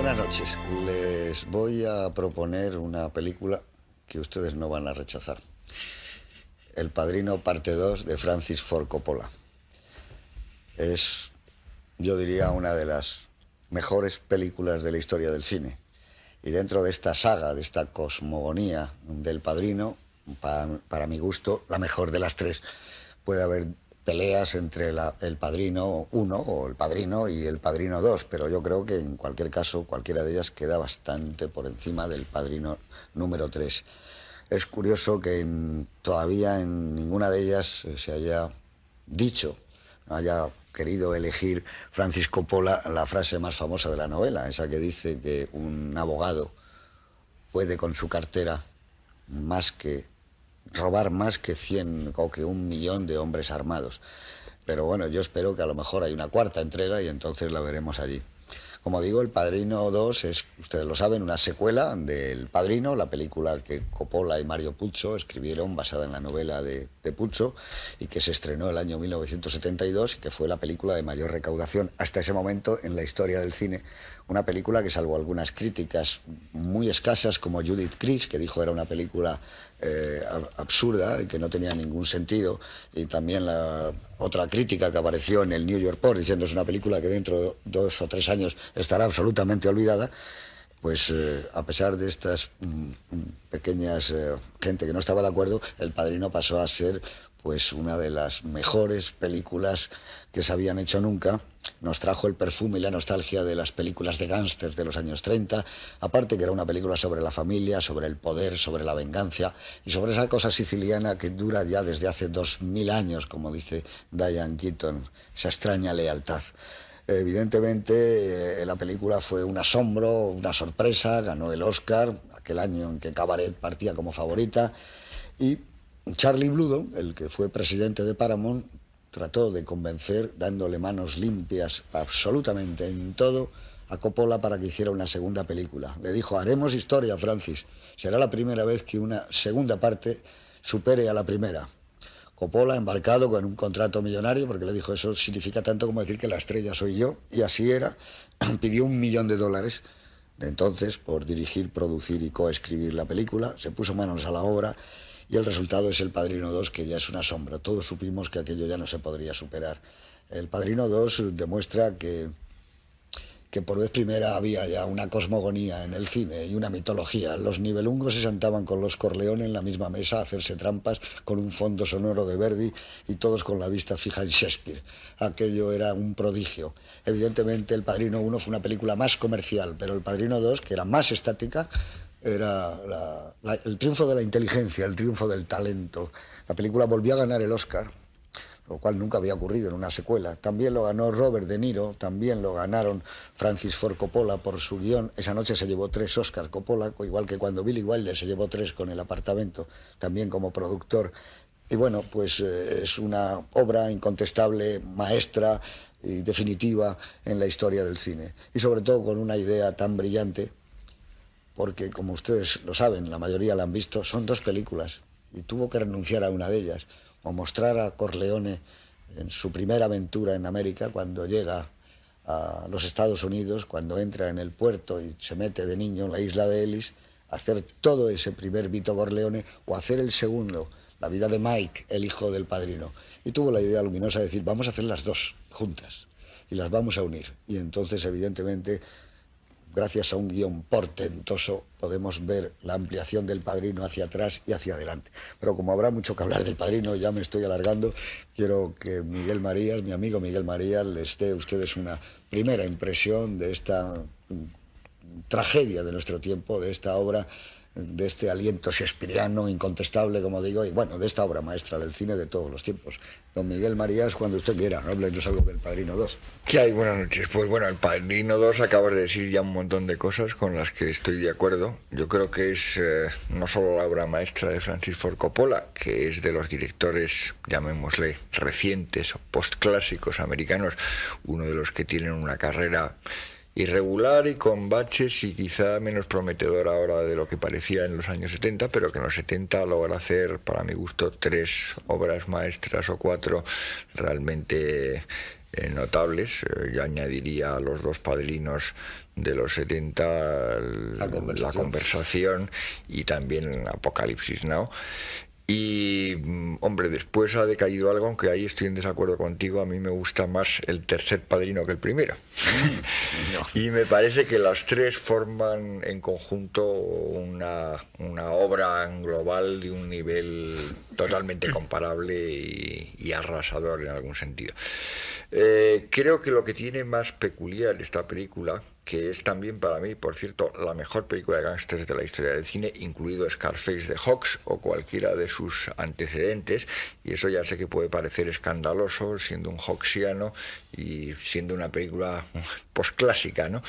Buenas noches. Les voy a proponer una película que ustedes no van a rechazar. El Padrino parte 2 de Francis Ford Coppola. Es, yo diría, una de las mejores películas de la historia del cine. Y dentro de esta saga, de esta cosmogonía del Padrino, para mi gusto, la mejor de las tres. Puede haber peleas entre el Padrino 1 o el Padrino y el Padrino 2, pero yo creo que en cualquier caso cualquiera de ellas queda bastante por encima del Padrino número 3. Es curioso que todavía en ninguna de ellas se haya dicho, no haya querido elegir Francis Coppola la frase más famosa de la novela, esa que dice que un abogado puede con su cartera robar más que 100 o que 1 millón de hombres armados. Pero bueno, yo espero que a lo mejor hay una cuarta entrega y entonces la veremos allí. Como digo, El Padrino 2 es, ustedes lo saben, una secuela del Padrino, la película que Coppola y Mario Puzo escribieron basada en la novela de Puzo y que se estrenó el año 1972 y que fue la película de mayor recaudación hasta ese momento en la historia del cine. Una película que, salvo algunas críticas muy escasas, como Judith Chris, que dijo era una película absurda y que no tenía ningún sentido, y también la otra crítica que apareció en el New York Post diciendo es una película que dentro de 2 o 3 años estará absolutamente olvidada, pues a pesar de estas pequeñas gente que no estaba de acuerdo, El Padrino pasó a ser pues una de las mejores películas que se habían hecho nunca. Nos trajo el perfume y la nostalgia de las películas de gángsters de los años 30, aparte que era una película sobre la familia, sobre el poder, sobre la venganza y sobre esa cosa siciliana que dura ya desde hace 2000 años, como dice Diane Keaton, esa extraña lealtad. Evidentemente la película fue un asombro, una sorpresa, ganó el Oscar, aquel año en que Cabaret partía como favorita, y Charlie Bludo, el que fue presidente de Paramount, trató de convencer, dándole manos limpias absolutamente en todo, a Coppola para que hiciera una segunda película. Le dijo, haremos historia, Francis, será la primera vez que una segunda parte supere a la primera. Coppola, embarcado con un contrato millonario, porque le dijo, eso significa tanto como decir que la estrella soy yo, y así era, pidió $1 millón de entonces por dirigir, producir y coescribir la película, se puso manos a la obra, y el resultado es El Padrino 2, que ya es un asombro. Todos supimos que aquello ya no se podría superar. El Padrino 2 demuestra que por vez primera había ya una cosmogonía en el cine y una mitología. Los nivelungos se sentaban con los Corleone en la misma mesa a hacerse trampas con un fondo sonoro de Verdi y todos con la vista fija en Shakespeare. Aquello era un prodigio. Evidentemente El Padrino 1 fue una película más comercial, pero El Padrino 2, que era más estática, era el triunfo de la inteligencia, el triunfo del talento. La película volvió a ganar el Oscar, lo cual nunca había ocurrido en una secuela. También lo ganó Robert De Niro, también lo ganaron Francis Ford Coppola por su guión. Esa noche se llevó 3 Oscar Coppola, igual que cuando Billy Wilder se llevó 3 con El Apartamento, también como productor. Y bueno, pues es una obra incontestable, maestra y definitiva en la historia del cine. Y sobre todo con una idea tan brillante, porque como ustedes lo saben, la mayoría la han visto, son 2 películas y tuvo que renunciar a una de ellas, o mostrar a Corleone en su primera aventura en América, cuando llega a los Estados Unidos, cuando entra en el puerto y se mete de niño en la isla de Ellis, hacer todo ese primer Vito Corleone, o hacer el segundo, la vida de Mike, el hijo del Padrino. Y tuvo la idea luminosa de decir, vamos a hacer las 2 juntas y las vamos a unir. Y entonces, evidentemente, gracias a un guión portentoso, podemos ver la ampliación del Padrino hacia atrás y hacia adelante. Pero como habrá mucho que hablar del Padrino, ya me estoy alargando, quiero que Miguel Marías, mi amigo Miguel Marías, les dé a ustedes una primera impresión de esta tragedia de nuestro tiempo, de esta obra, de este aliento shakespeariano incontestable, como digo, y bueno, de esta obra maestra del cine de todos los tiempos. Don Miguel Marías, cuando usted quiera, háblenos algo del Padrino 2. ¿Qué hay? Buenas noches. Pues bueno, El Padrino 2 acabas de decir ya un montón de cosas con las que estoy de acuerdo. Yo creo que es no solo la obra maestra de Francis Ford Coppola, que es de los directores, llamémosle, recientes o postclásicos americanos, uno de los que tienen una carrera irregular y con baches y quizá menos prometedor ahora de lo que parecía en los años 70, pero que en los 70 logra hacer, para mi gusto, 3 obras maestras o 4 realmente notables. Yo añadiría a los 2 padrinos de los 70, La conversación, y también Apocalipsis Now. Y, hombre, después ha decaído algo, aunque ahí estoy en desacuerdo contigo. A mí me gusta más el tercer Padrino que el primero. No. Y me parece que las tres forman en conjunto una obra global de un nivel totalmente comparable y arrasador en algún sentido. Creo que lo que tiene más peculiar esta película, que es también para mí, por cierto, la mejor película de gángsters de la historia del cine, incluido Scarface de Hawks o cualquiera de sus antecedentes, y eso ya sé que puede parecer escandaloso siendo un hawksiano y siendo una película posclásica, ¿no?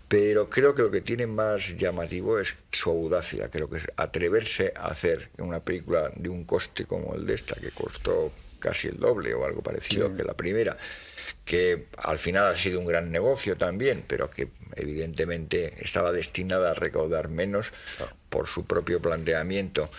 Pero creo que lo que tiene más llamativo es su audacia. Creo que es atreverse a hacer una película de un coste como el de esta, que costó casi el doble o algo parecido que la primera, que al final ha sido un gran negocio también, pero que evidentemente estaba destinada a recaudar menos por su propio planteamiento.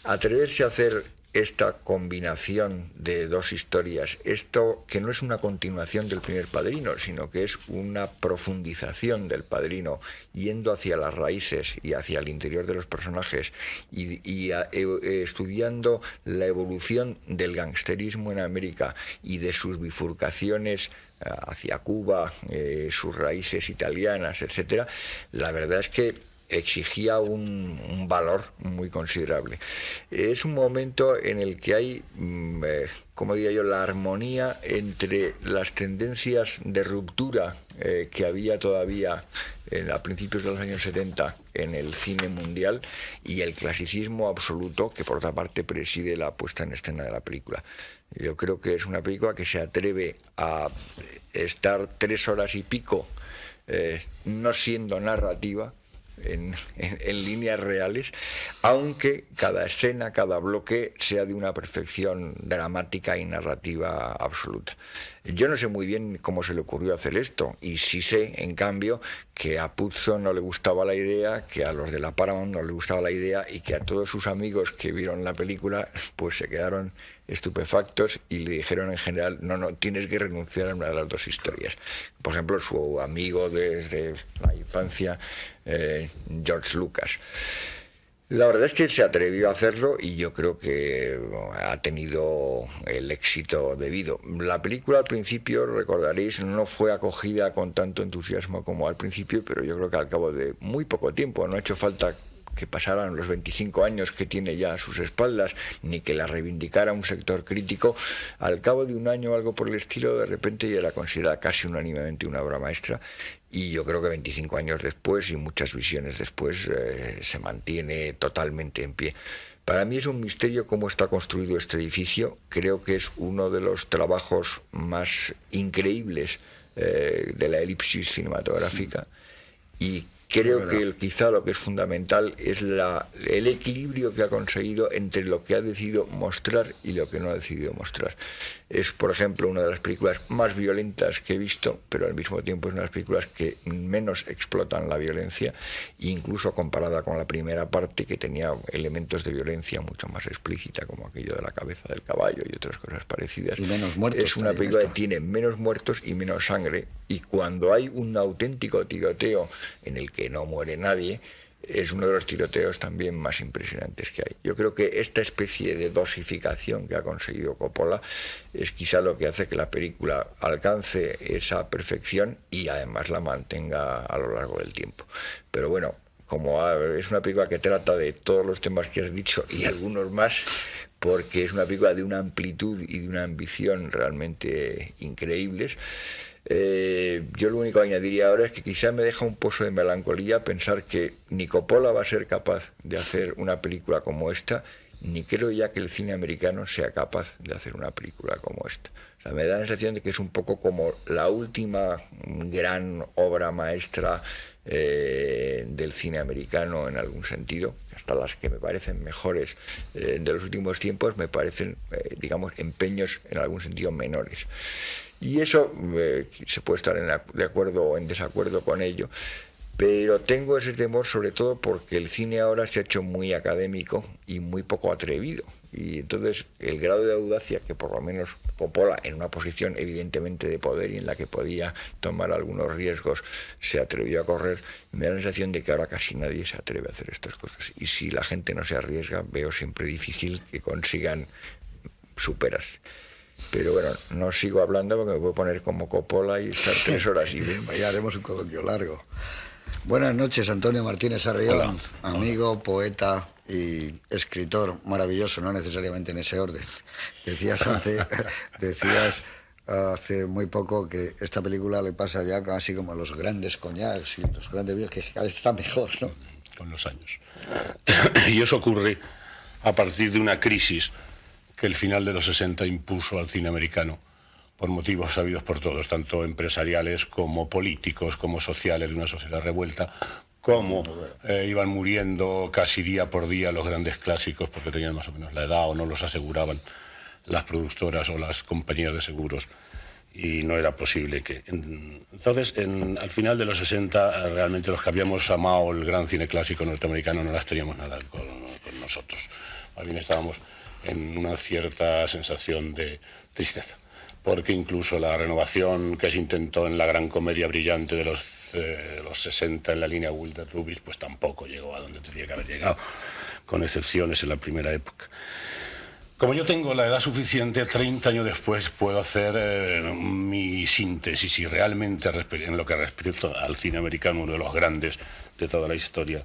Atreverse a hacer esta combinación de dos historias, esto que no es una continuación del primer Padrino, sino que es una profundización del Padrino, yendo hacia las raíces y hacia el interior de los personajes y estudiando la evolución del gangsterismo en América y de sus bifurcaciones hacia Cuba, sus raíces italianas, etcétera. La verdad es que exigía un valor muy considerable. Es un momento en el que hay, como diría yo, la armonía entre las tendencias de ruptura que había todavía a principios de los años 70 en el cine mundial y el clasicismo absoluto que por otra parte preside la puesta en escena de la película. Yo creo que es una película que se atreve a estar 3 horas y pico no siendo narrativa, en líneas reales, aunque cada escena, cada bloque sea de una perfección dramática y narrativa absoluta. Yo no sé muy bien cómo se le ocurrió hacer esto, y sí sé, en cambio, que a Puzo no le gustaba la idea, que a los de la Paramount no le gustaba la idea, y que a todos sus amigos que vieron la película pues se quedaron estupefactos y le dijeron en general, no, tienes que renunciar a una de las dos historias. Por ejemplo, su amigo desde la infancia, George Lucas. La verdad es que se atrevió a hacerlo y yo creo que ha tenido el éxito debido. La película al principio, recordaréis, no fue acogida con tanto entusiasmo como al principio, pero yo creo que al cabo de muy poco tiempo, no ha hecho falta que pasaran los 25 años que tiene ya a sus espaldas, ni que la reivindicara un sector crítico. Al cabo de un año o algo por el estilo, de repente ya era considerada casi unánimemente una obra maestra, y yo creo que 25 años después y muchas visiones después se mantiene totalmente en pie. Para mí es un misterio cómo está construido este edificio. Creo que es uno de los trabajos más increíbles de la elipsis cinematográfica, y creo que quizá lo que es fundamental es el equilibrio que ha conseguido entre lo que ha decidido mostrar y lo que no ha decidido mostrar. Es, por ejemplo, una de las películas más violentas que he visto, pero al mismo tiempo es una de las películas que menos explotan la violencia, incluso comparada con la primera parte, que tenía elementos de violencia mucho más explícita, como aquello de la cabeza del caballo y otras cosas parecidas. Y menos muertos. Es una película que tiene menos muertos y menos sangre, y cuando hay un auténtico tiroteo en el que no muere nadie, es uno de los tiroteos también más impresionantes que hay. Yo creo que esta especie de dosificación que ha conseguido Coppola es quizá lo que hace que la película alcance esa perfección y además la mantenga a lo largo del tiempo. Pero bueno, como es una película que trata de todos los temas que has dicho y algunos más, porque es una película de una amplitud y de una ambición realmente increíbles, yo lo único que añadiría ahora es que quizá me deja un pozo de melancolía pensar que ni Coppola va a ser capaz de hacer una película como esta, ni creo ya que el cine americano sea capaz de hacer una película como esta. O sea, me da la sensación de que es un poco como la última gran obra maestra del cine americano en algún sentido. Hasta las que me parecen mejores de los últimos tiempos me parecen, digamos, empeños en algún sentido menores. Y eso se puede estar de acuerdo o en desacuerdo con ello, Pero tengo ese temor sobre todo porque el cine ahora se ha hecho muy académico y muy poco atrevido. Y entonces el grado de audacia que por lo menos Coppola, en una posición evidentemente de poder y en la que podía tomar algunos riesgos, se atrevió a correr, me da la sensación de que ahora casi nadie se atreve a hacer estas cosas. Y si la gente no se arriesga, veo siempre difícil que consigan superarse. Pero bueno, no sigo hablando porque me puedo poner como Coppola y estar 3 horas y bien. Ya haremos un coloquio largo. Buenas noches, Antonio Martínez Arrión, amigo, poeta y escritor maravilloso, no necesariamente en ese orden. Decías hace muy poco que esta película le pasa ya casi como a los grandes coñacs y los grandes vinos, que cada vez está mejor, ¿no? Con los años. Y eso ocurre a partir de una crisis que el final de los 60 impuso al cine americano, por motivos sabidos por todos, tanto empresariales como políticos, como sociales, de una sociedad revuelta, como iban muriendo casi día por día los grandes clásicos porque tenían más o menos la edad o no los aseguraban las productoras o las compañías de seguros, y no era posible que... Entonces, al final de los 60, realmente los que habíamos amado el gran cine clásico norteamericano no las teníamos nada con nosotros. Más bien estábamos en una cierta sensación de tristeza, porque incluso la renovación que se intentó en la gran comedia brillante de los 60 en la línea Wilder Loomis, pues tampoco llegó a donde tenía que haber llegado, con excepciones en la primera época. Como yo tengo la edad suficiente, 30 años después puedo hacer mi síntesis, y realmente en lo que respecta al cine americano, uno de los grandes de toda la historia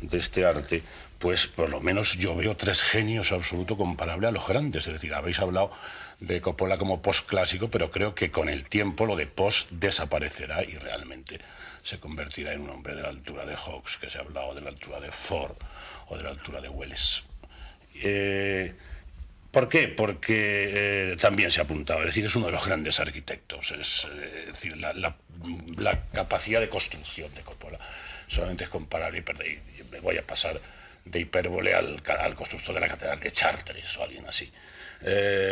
de este arte, pues por lo menos yo veo 3 genios absolutos comparables a los grandes. Es decir, habéis hablado de Coppola como postclásico, pero creo que con el tiempo lo de post desaparecerá y realmente se convertirá en un hombre de la altura de Hawks, que se ha hablado, de la altura de Ford o de la altura de Welles. ¿Por qué? Porque también se ha apuntado, es decir, es uno de los grandes arquitectos, es decir, la capacidad de construcción de Coppola solamente es comparable, y me voy a pasar de hipérbole al constructor de la Catedral de Chartres o alguien así.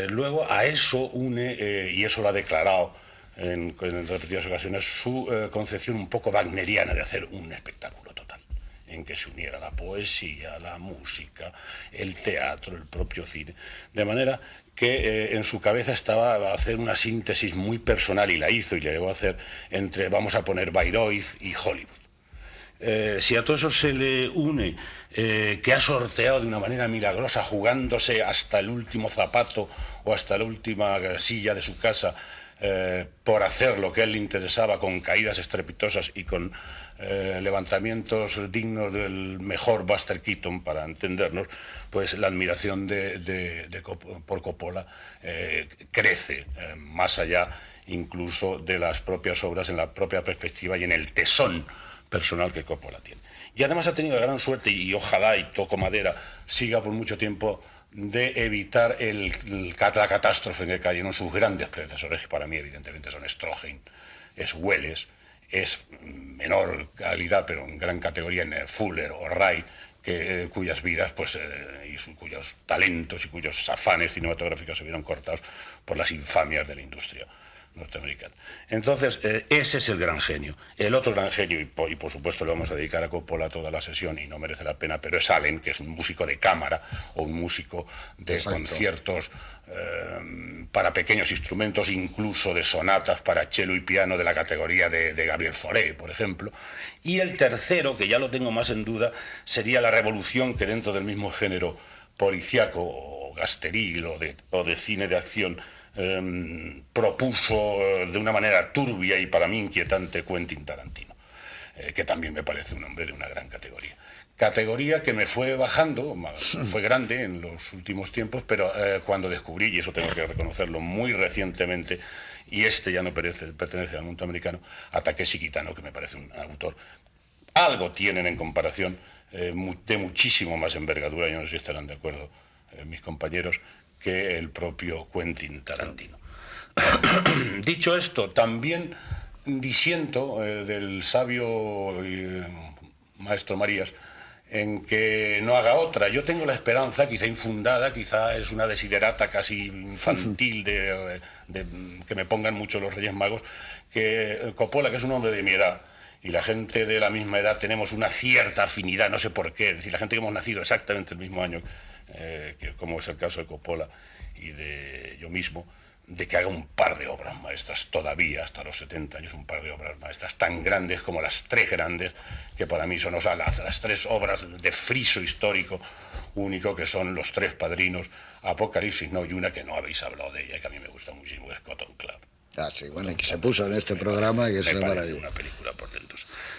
Luego a eso une, y eso lo ha declarado en repetidas ocasiones, su concepción un poco wagneriana de hacer un espectáculo total, en que se uniera la poesía, la música, el teatro, el propio cine, de manera que en su cabeza estaba a hacer una síntesis muy personal, y la hizo, y la llegó a hacer, entre, vamos a poner, Bayreuth y Hollywood. Si a todo eso se le une que ha sorteado de una manera milagrosa, jugándose hasta el último zapato o hasta la última silla de su casa, por hacer lo que a él le interesaba, con caídas estrepitosas y con levantamientos dignos del mejor Buster Keaton, para entendernos, pues la admiración por Coppola crece más allá incluso de las propias obras, en la propia perspectiva y en el tesón personal que Coppola tiene. Y además ha tenido la gran suerte, y ojalá, y toco madera, siga por mucho tiempo, de evitar la catástrofe en que cayeron sus grandes predecesores, que para mí evidentemente son Stroheim, es Welles, es menor calidad pero en gran categoría en Fuller o Ray, cuyas vidas pues, cuyos talentos y cuyos afanes cinematográficos se vieron cortados por las infamias de la industria norteamericana. Entonces, ese es el gran genio. El otro gran genio, y por supuesto le vamos a dedicar a Coppola toda la sesión y no merece la pena, pero es Allen, que es un músico de cámara o un músico de Exacto. conciertos para pequeños instrumentos, incluso de sonatas para cello y piano de la categoría de Gabriel Fauré, por ejemplo. Y el tercero, que ya lo tengo más en duda, sería la revolución que dentro del mismo género policíaco o gasteril o de cine de acción propuso de una manera turbia y para mí inquietante Quentin Tarantino, que también me parece un hombre de una gran categoría que me fue bajando, fue grande en los últimos tiempos, pero cuando descubrí, y eso tengo que reconocerlo muy recientemente, y este ya no pertenece al mundo americano, a Takeshi Kitano, que me parece un autor, algo tienen en comparación de muchísimo más envergadura, yo no sé si estarán de acuerdo mis compañeros, que el propio Quentin Tarantino. Dicho esto, también disiento del sabio maestro Marías en que no haga otra. Yo tengo la esperanza, quizá infundada, quizá es una desiderata casi infantil de que me pongan mucho los Reyes Magos, que Coppola, que es un hombre de mi edad y la gente de la misma edad tenemos una cierta afinidad, no sé por qué, es decir, la gente que hemos nacido exactamente el mismo año, como es el caso de Coppola y de yo mismo, de que haga un par de obras maestras todavía, hasta los 70 años, un par de obras maestras tan grandes como las tres grandes, que para mí son, o sea, las tres obras de friso histórico único, que son Los Tres Padrinos, Apocalipsis Now y una que no habéis hablado de ella, que a mí me gusta muchísimo, que es Cotton Club. Ah, sí, bueno, y que se puso en este programa y es una maravilla. Una película por dentro.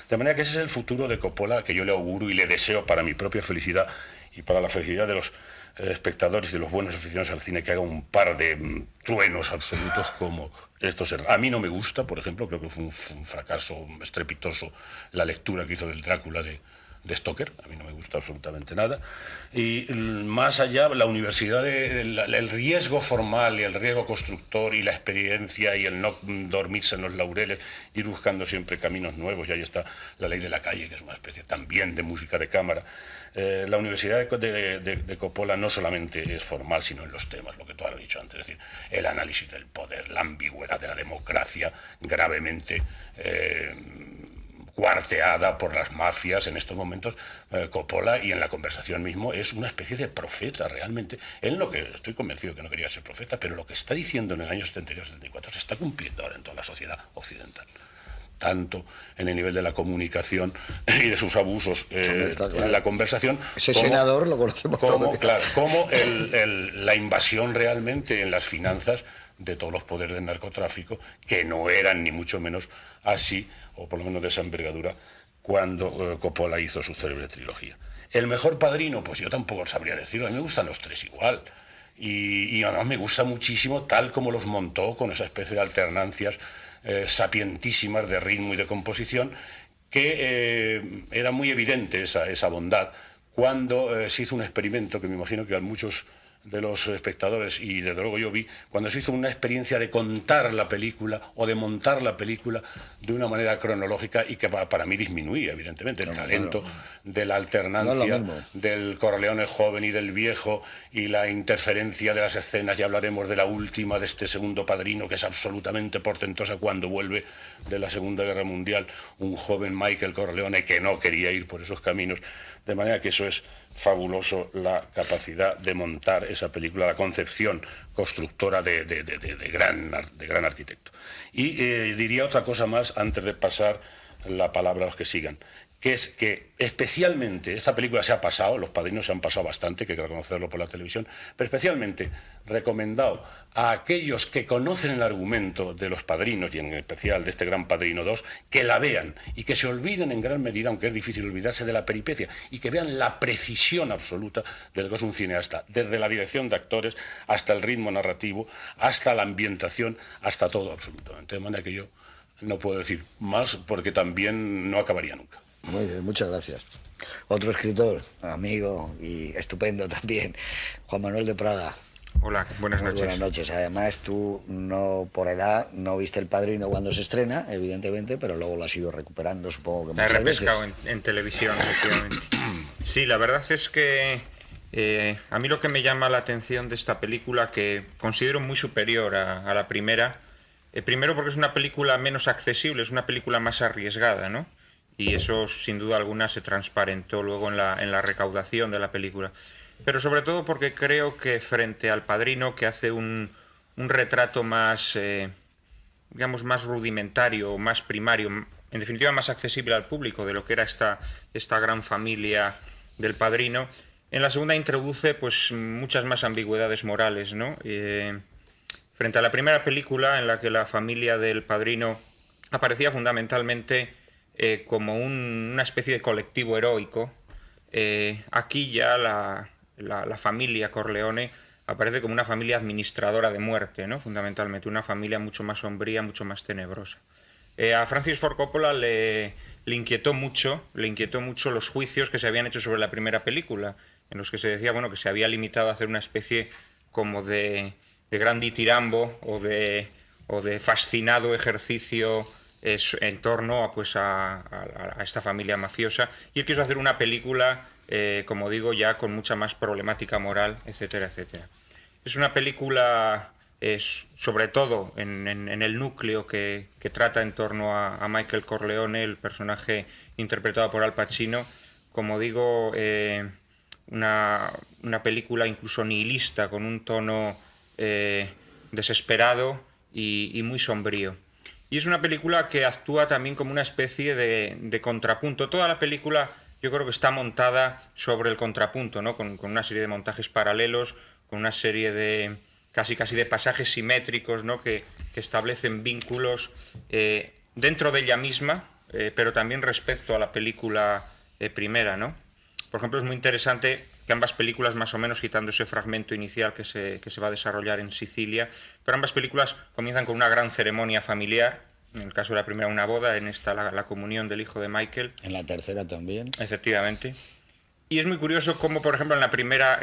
De manera que ese es el futuro de Coppola, que yo le auguro y le deseo para mi propia felicidad y para la felicidad de los espectadores y de los buenos aficionados al cine, que haga un par de truenos absolutos como estos. A mí no me gusta, por ejemplo, creo que fue un fracaso estrepitoso la lectura que hizo del Drácula de Stoker, a mí no me gusta absolutamente nada, y más allá la universidad, el riesgo formal y el riesgo constructor y la experiencia y el no dormirse en los laureles, ir buscando siempre caminos nuevos, y ahí está La Ley de la Calle, que es una especie también de música de cámara. La universidad de Coppola no solamente es formal, sino en los temas, lo que tú has dicho antes, es decir, el análisis del poder, la ambigüedad de la democracia, gravemente cuarteada por las mafias en estos momentos. Coppola, y en la conversación mismo, es una especie de profeta realmente. Él, lo que estoy convencido que no quería ser profeta, pero lo que está diciendo en el año 72-74 se está cumpliendo ahora en toda la sociedad occidental, tanto en el nivel de la comunicación y de sus abusos en la conversación. Ese senador lo conocemos todos. Claro, como la invasión realmente en las finanzas de todos los poderes del narcotráfico, que no eran ni mucho menos así, o por lo menos de esa envergadura, cuando Coppola hizo su célebre trilogía. El mejor Padrino, pues yo tampoco sabría decirlo, a mí me gustan los tres igual, y además me gusta muchísimo tal como los montó, con esa especie de alternancias sapientísimas de ritmo y de composición, que era muy evidente esa bondad cuando se hizo un experimento que me imagino que a muchos de los espectadores, y desde luego yo vi, cuando se hizo una experiencia de contar la película o de montar la película de una manera cronológica, y que para mí disminuía evidentemente el talento de la alternancia del Corleone joven y del viejo, y la interferencia de las escenas. Ya hablaremos de la última, de este segundo Padrino, que es absolutamente portentosa, cuando vuelve de la Segunda Guerra Mundial un joven Michael Corleone que no quería ir por esos caminos. De manera que eso es fabuloso, la capacidad de montar esa película, la concepción constructora de gran arquitecto. Y diría otra cosa más antes de pasar la palabra a los que sigan, que es que especialmente esta película se ha pasado, Los Padrinos se han pasado bastante, que hay que reconocerlo por la televisión, pero especialmente recomendado a aquellos que conocen el argumento de Los Padrinos, y en especial de este Gran Padrino 2, que la vean y que se olviden en gran medida, aunque es difícil olvidarse, de la peripecia, y que vean la precisión absoluta de lo que es un cineasta, desde la dirección de actores hasta el ritmo narrativo, hasta la ambientación, hasta todo absolutamente. De manera que yo no puedo decir más, porque también no acabaría nunca. Muy bien, muchas gracias. Otro escritor, amigo y estupendo también, Juan Manuel de Prada. Hola, buenas noches. Buenas noches. Además, tú no, por edad, no viste El Padrino cuando se estrena, evidentemente, pero luego lo has ido recuperando, supongo que muchas veces. La he repescado veces. En televisión, efectivamente. Sí, la verdad es que a mí lo que me llama la atención de esta película, que considero muy superior a la primera, primero porque es una película menos accesible, es una película más arriesgada, ¿no? Y eso, sin duda alguna, se transparentó luego en la recaudación de la película. Pero sobre todo porque creo que frente al Padrino, que hace un retrato más, digamos, más rudimentario, más primario, en definitiva más accesible al público de lo que era esta gran familia del Padrino, en la segunda introduce pues muchas más ambigüedades morales, ¿no? Frente a la primera película, en la que la familia del Padrino aparecía fundamentalmente como una especie de colectivo heroico, aquí ya la familia Corleone aparece como una familia administradora de muerte, ¿no? Fundamentalmente, una familia mucho más sombría, mucho más tenebrosa. A Francis Ford Coppola le inquietó mucho los juicios que se habían hecho sobre la primera película, en los que se decía, bueno, que se había limitado a hacer una especie como de gran ditirambo o de fascinado ejercicio en torno a esta familia mafiosa, y él quiso hacer una película, como digo, ya con mucha más problemática moral, etcétera, etcétera. Es una película sobre todo en el núcleo que trata en torno a Michael Corleone, el personaje interpretado por Al Pacino, como digo, una película incluso nihilista, con un tono desesperado y muy sombrío. Y es una película que actúa también como una especie de contrapunto. Toda la película yo creo que está montada sobre el contrapunto, ¿no? Con una serie de montajes paralelos, con una serie de casi de pasajes simétricos, ¿no? que establecen vínculos dentro de ella misma, pero también respecto a la película primera, ¿no? Por ejemplo, es muy interesante que ambas películas, más o menos quitando ese fragmento inicial que se va a desarrollar en Sicilia, pero ambas películas comienzan con una gran ceremonia familiar. En el caso de la primera, una boda, en esta la comunión del hijo de Michael. En la tercera también. Efectivamente. Y es muy curioso cómo, por ejemplo, en la primera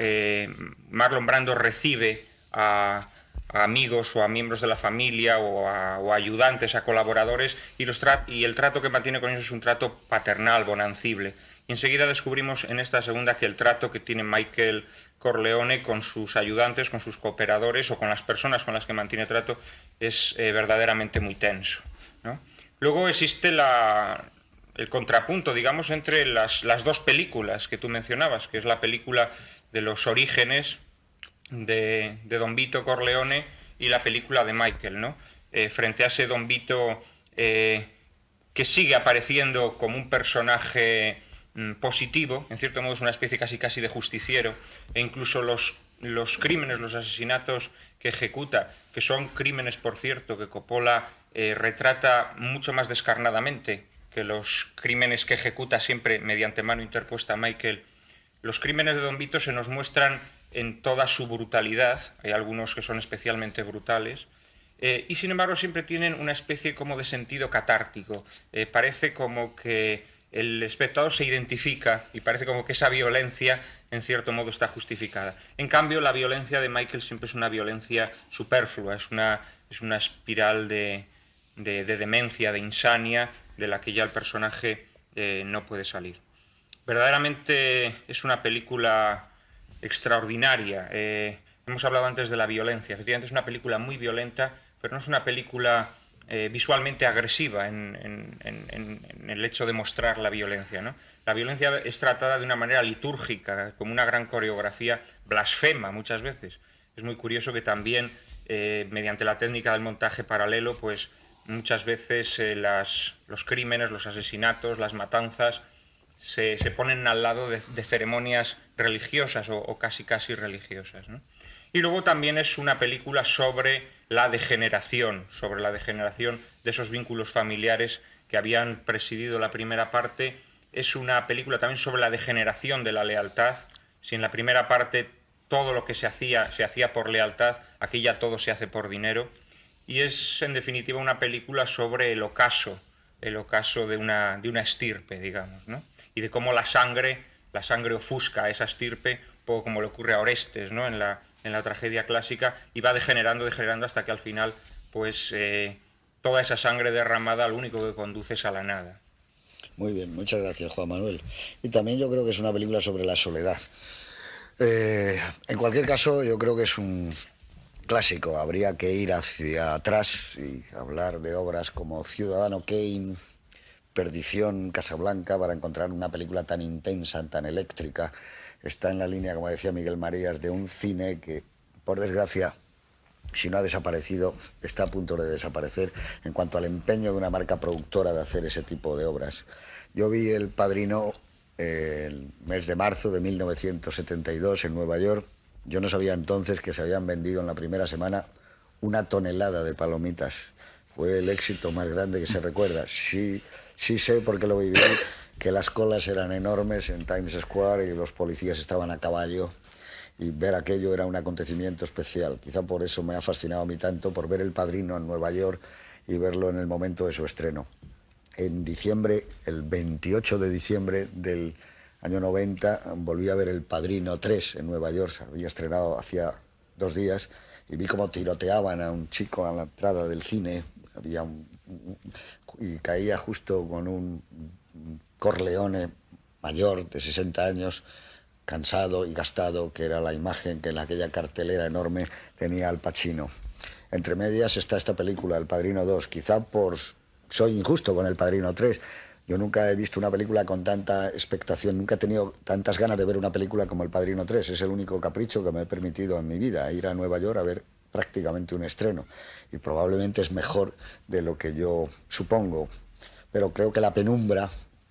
Marlon Brando recibe a amigos o a miembros de la familia o a ayudantes, a colaboradores, y el trato que mantiene con ellos es un trato paternal, bonancible. Y enseguida descubrimos en esta segunda que el trato que tiene Michael Corleone con sus ayudantes, con sus cooperadores o con las personas con las que mantiene trato es verdaderamente muy tenso, ¿no? Luego existe el contrapunto, digamos, entre las dos películas que tú mencionabas, que es la película de los orígenes de Don Vito Corleone y la película de Michael, ¿no? Frente a ese Don Vito que sigue apareciendo como un personaje positivo, en cierto modo es una especie casi de justiciero, e incluso los crímenes, los asesinatos que ejecuta, que son crímenes, por cierto, que Coppola retrata mucho más descarnadamente que los crímenes que ejecuta siempre mediante mano interpuesta Michael. Los crímenes de Don Vito se nos muestran en toda su brutalidad, hay algunos que son especialmente brutales, y sin embargo siempre tienen una especie como de sentido catártico. Parece como que el espectador se identifica y parece como que esa violencia en cierto modo está justificada. En cambio, la violencia de Michael siempre es una violencia superflua, es una espiral de demencia, de insania, de la que ya el personaje no puede salir. Verdaderamente es una película extraordinaria. Hemos hablado antes de la violencia. Efectivamente es una película muy violenta, pero no es una película visualmente agresiva en el hecho de mostrar la violencia, ¿no? La violencia es tratada de una manera litúrgica, como una gran coreografía blasfema muchas veces. Es muy curioso que también, mediante la técnica del montaje paralelo, pues muchas veces los crímenes, los asesinatos, las matanzas se ponen al lado de ceremonias religiosas o casi religiosas, ¿no? Y luego también es una película sobre la degeneración de esos vínculos familiares que habían presidido la primera parte. Es una película también sobre la degeneración de la lealtad. Si en la primera parte todo lo que se hacía por lealtad, aquí ya todo se hace por dinero. Y es, en definitiva, una película sobre el ocaso de una estirpe, digamos, ¿no? Y de cómo la sangre ofusca a esa estirpe, un poco como le ocurre a Orestes, ¿no? en la tragedia clásica, y va degenerando hasta que al final, pues, toda esa sangre derramada lo único que conduce es a la nada. Muy bien, muchas gracias, Juan Manuel. Y también yo creo que es una película sobre la soledad. En cualquier caso, yo creo que es un clásico. Habría que ir hacia atrás y hablar de obras como Ciudadano Kane, Perdición, Casablanca, para encontrar una película tan intensa, tan eléctrica. Está en la línea, como decía Miguel Marías, de un cine que, por desgracia, si no ha desaparecido, está a punto de desaparecer en cuanto al empeño de una marca productora de hacer ese tipo de obras. Yo vi El Padrino el mes de marzo de 1972 en Nueva York. Yo no sabía entonces que se habían vendido en la primera semana 1 tonelada de palomitas. Fue el éxito más grande que se recuerda. Sí sé, porque lo viví, que las colas eran enormes en Times Square y los policías estaban a caballo, y ver aquello era un acontecimiento especial. Quizá por eso me ha fascinado a mí tanto, por ver El Padrino en Nueva York y verlo en el momento de su estreno. En diciembre, el 28 de diciembre del año 90, volví a ver El Padrino 3 en Nueva York. Se había estrenado hacía 2 días y vi cómo tiroteaban a un chico a la entrada del cine. Y caía justo con un Corleone mayor de 60 años, cansado y gastado, que era la imagen que en aquella cartelera enorme tenía Al Pacino. Entre medias está esta película, El Padrino 2. Quizá soy injusto con El Padrino 3. Yo nunca he visto una película con tanta expectación, nunca he tenido tantas ganas de ver una película como El Padrino 3. Es el único capricho que me he permitido en mi vida, ir a Nueva York a ver prácticamente un estreno. Y probablemente es mejor de lo que yo supongo. Pero creo que la penumbra,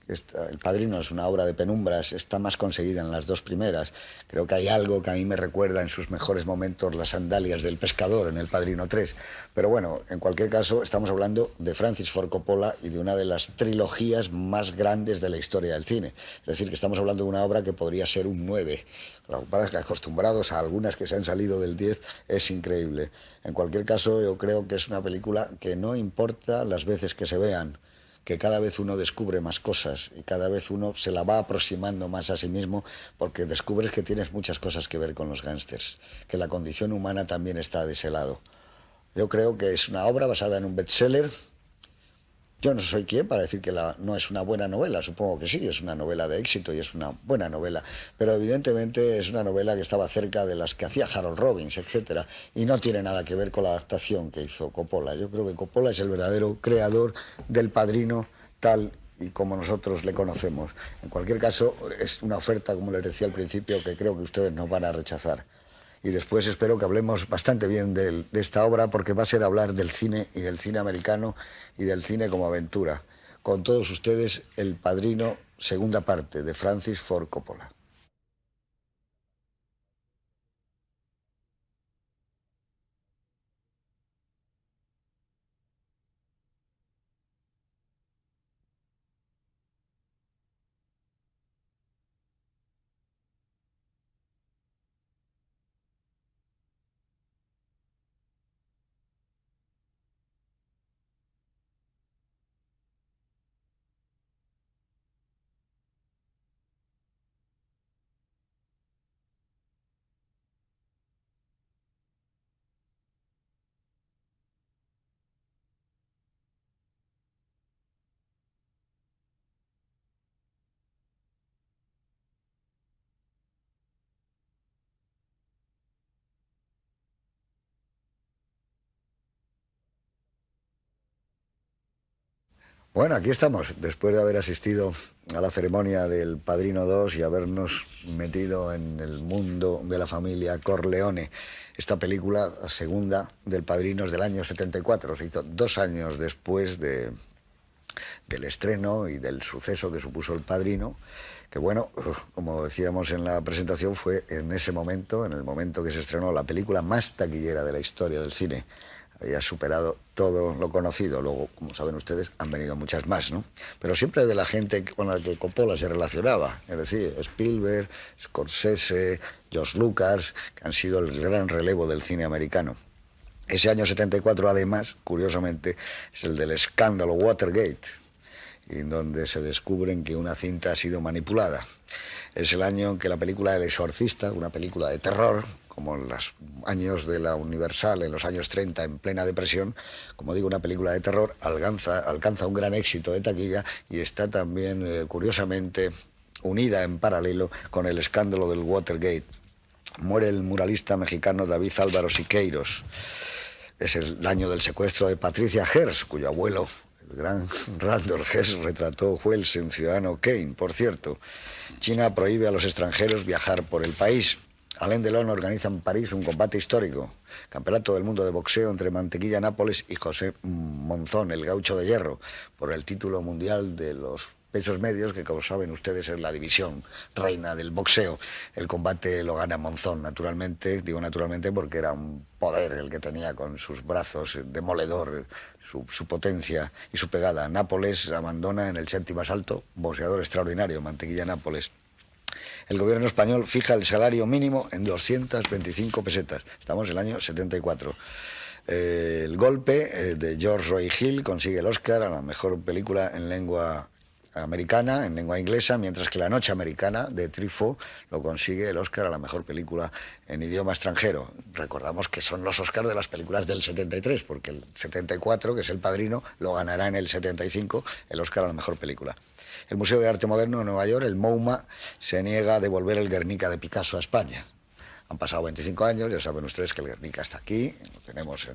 El Padrino es una obra de penumbras, está más conseguida en las dos primeras. Creo que hay algo que a mí me recuerda en sus mejores momentos las sandalias del pescador en El Padrino 3. Pero bueno, en cualquier caso, estamos hablando de Francis Ford Coppola y de una de las trilogías más grandes de la historia del cine. Es decir, que estamos hablando de una obra que podría ser un 9. Lo que pasa es que acostumbrados a algunas que se han salido del 10 es increíble. En cualquier caso, yo creo que es una película que no importa las veces que se vean, que cada vez uno descubre más cosas y cada vez uno se la va aproximando más a sí mismo, porque descubres que tienes muchas cosas que ver con los gángsters, que la condición humana también está de ese lado. Yo creo que es una obra basada en un bestseller. Yo no soy quien para decir que no es una buena novela, supongo que sí, es una novela de éxito y es una buena novela, pero evidentemente es una novela que estaba cerca de las que hacía Harold Robbins, etcétera, y no tiene nada que ver con la adaptación que hizo Coppola. Yo creo que Coppola es el verdadero creador del Padrino tal y como nosotros le conocemos. En cualquier caso, es una oferta, como les decía al principio, que creo que ustedes no van a rechazar. Y después espero que hablemos bastante bien de esta obra, porque va a ser hablar del cine y del cine americano y del cine como aventura. Con todos ustedes, El Padrino, segunda parte, de Francis Ford Coppola. Bueno, aquí estamos, después de haber asistido a la ceremonia del Padrino 2 y habernos metido en el mundo de la familia Corleone. Esta película, la segunda del Padrino, es del año 74, se hizo 2 años después del estreno y del suceso que supuso El Padrino, que bueno, como decíamos en la presentación, fue en ese momento, en el momento que se estrenó, la película más taquillera de la historia del cine. Había superado todo lo conocido. Luego, como saben ustedes, han venido muchas más, ¿no? Pero siempre de la gente con la que Coppola se relacionaba, es decir, Spielberg, Scorsese, George Lucas, que han sido el gran relevo del cine americano. Ese año 74, además, curiosamente, es el del escándalo Watergate, en donde se descubren que una cinta ha sido manipulada. Es el año en que la película El Exorcista, una película de terror, como en los años de la Universal, en los años 30, en plena depresión, como digo, una película de terror, alcanza un gran éxito de taquilla y está también, curiosamente, unida en paralelo con el escándalo del Watergate. Muere el muralista mexicano David Álvaro Siqueiros. Es el año del secuestro de Patricia Hearst, cuyo abuelo, el gran Randolph Hearst, retrató Wells en Ciudadano Kane, por cierto. China prohíbe a los extranjeros viajar por el país. Alain Delon organiza en París un combate histórico, campeonato del mundo de boxeo entre Mantequilla Nápoles y José Monzón, el gaucho de hierro, por el título mundial de los pesos medios, que como saben ustedes es la división reina del boxeo. El combate lo gana Monzón, naturalmente, digo naturalmente porque era un poder el que tenía con sus brazos, demoledor, su potencia y su pegada. Nápoles abandona en el 7º asalto, boxeador extraordinario, Mantequilla Nápoles. El gobierno español fija el salario mínimo en 225 pesetas. Estamos en el año 74. El golpe de George Roy Hill consigue el Oscar a la mejor película en lengua americana, en lengua inglesa, mientras que La Noche Americana de Truffaut lo consigue el Oscar a la mejor película en idioma extranjero. Recordamos que son los Oscars de las películas del 73, porque el 74, que es El Padrino, lo ganará en el 75 el Oscar a la mejor película. El Museo de Arte Moderno de Nueva York, el MoMA, se niega a devolver el Guernica de Picasso a España. Han pasado 25 años, ya saben ustedes que el Guernica está aquí, lo tenemos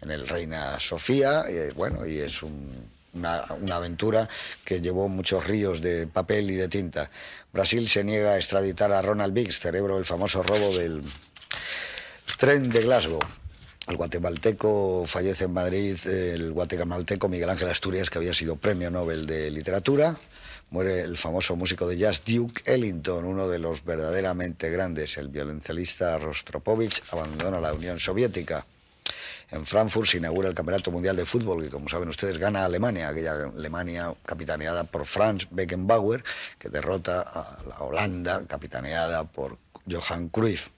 en el Reina Sofía, bueno, y es una aventura que llevó muchos ríos de papel y de tinta. Brasil se niega a extraditar a Ronald Biggs, cerebro del famoso robo del tren de Glasgow. El guatemalteco fallece en Madrid, el guatemalteco Miguel Ángel Asturias, que había sido premio Nobel de Literatura. Muere el famoso músico de jazz Duke Ellington, uno de los verdaderamente grandes. El violonchelista Rostropovich abandona la Unión Soviética. En Frankfurt se inaugura el Campeonato Mundial de Fútbol, que como saben ustedes gana Alemania, aquella Alemania capitaneada por Franz Beckenbauer, que derrota a la Holanda, capitaneada por Johan Cruyff.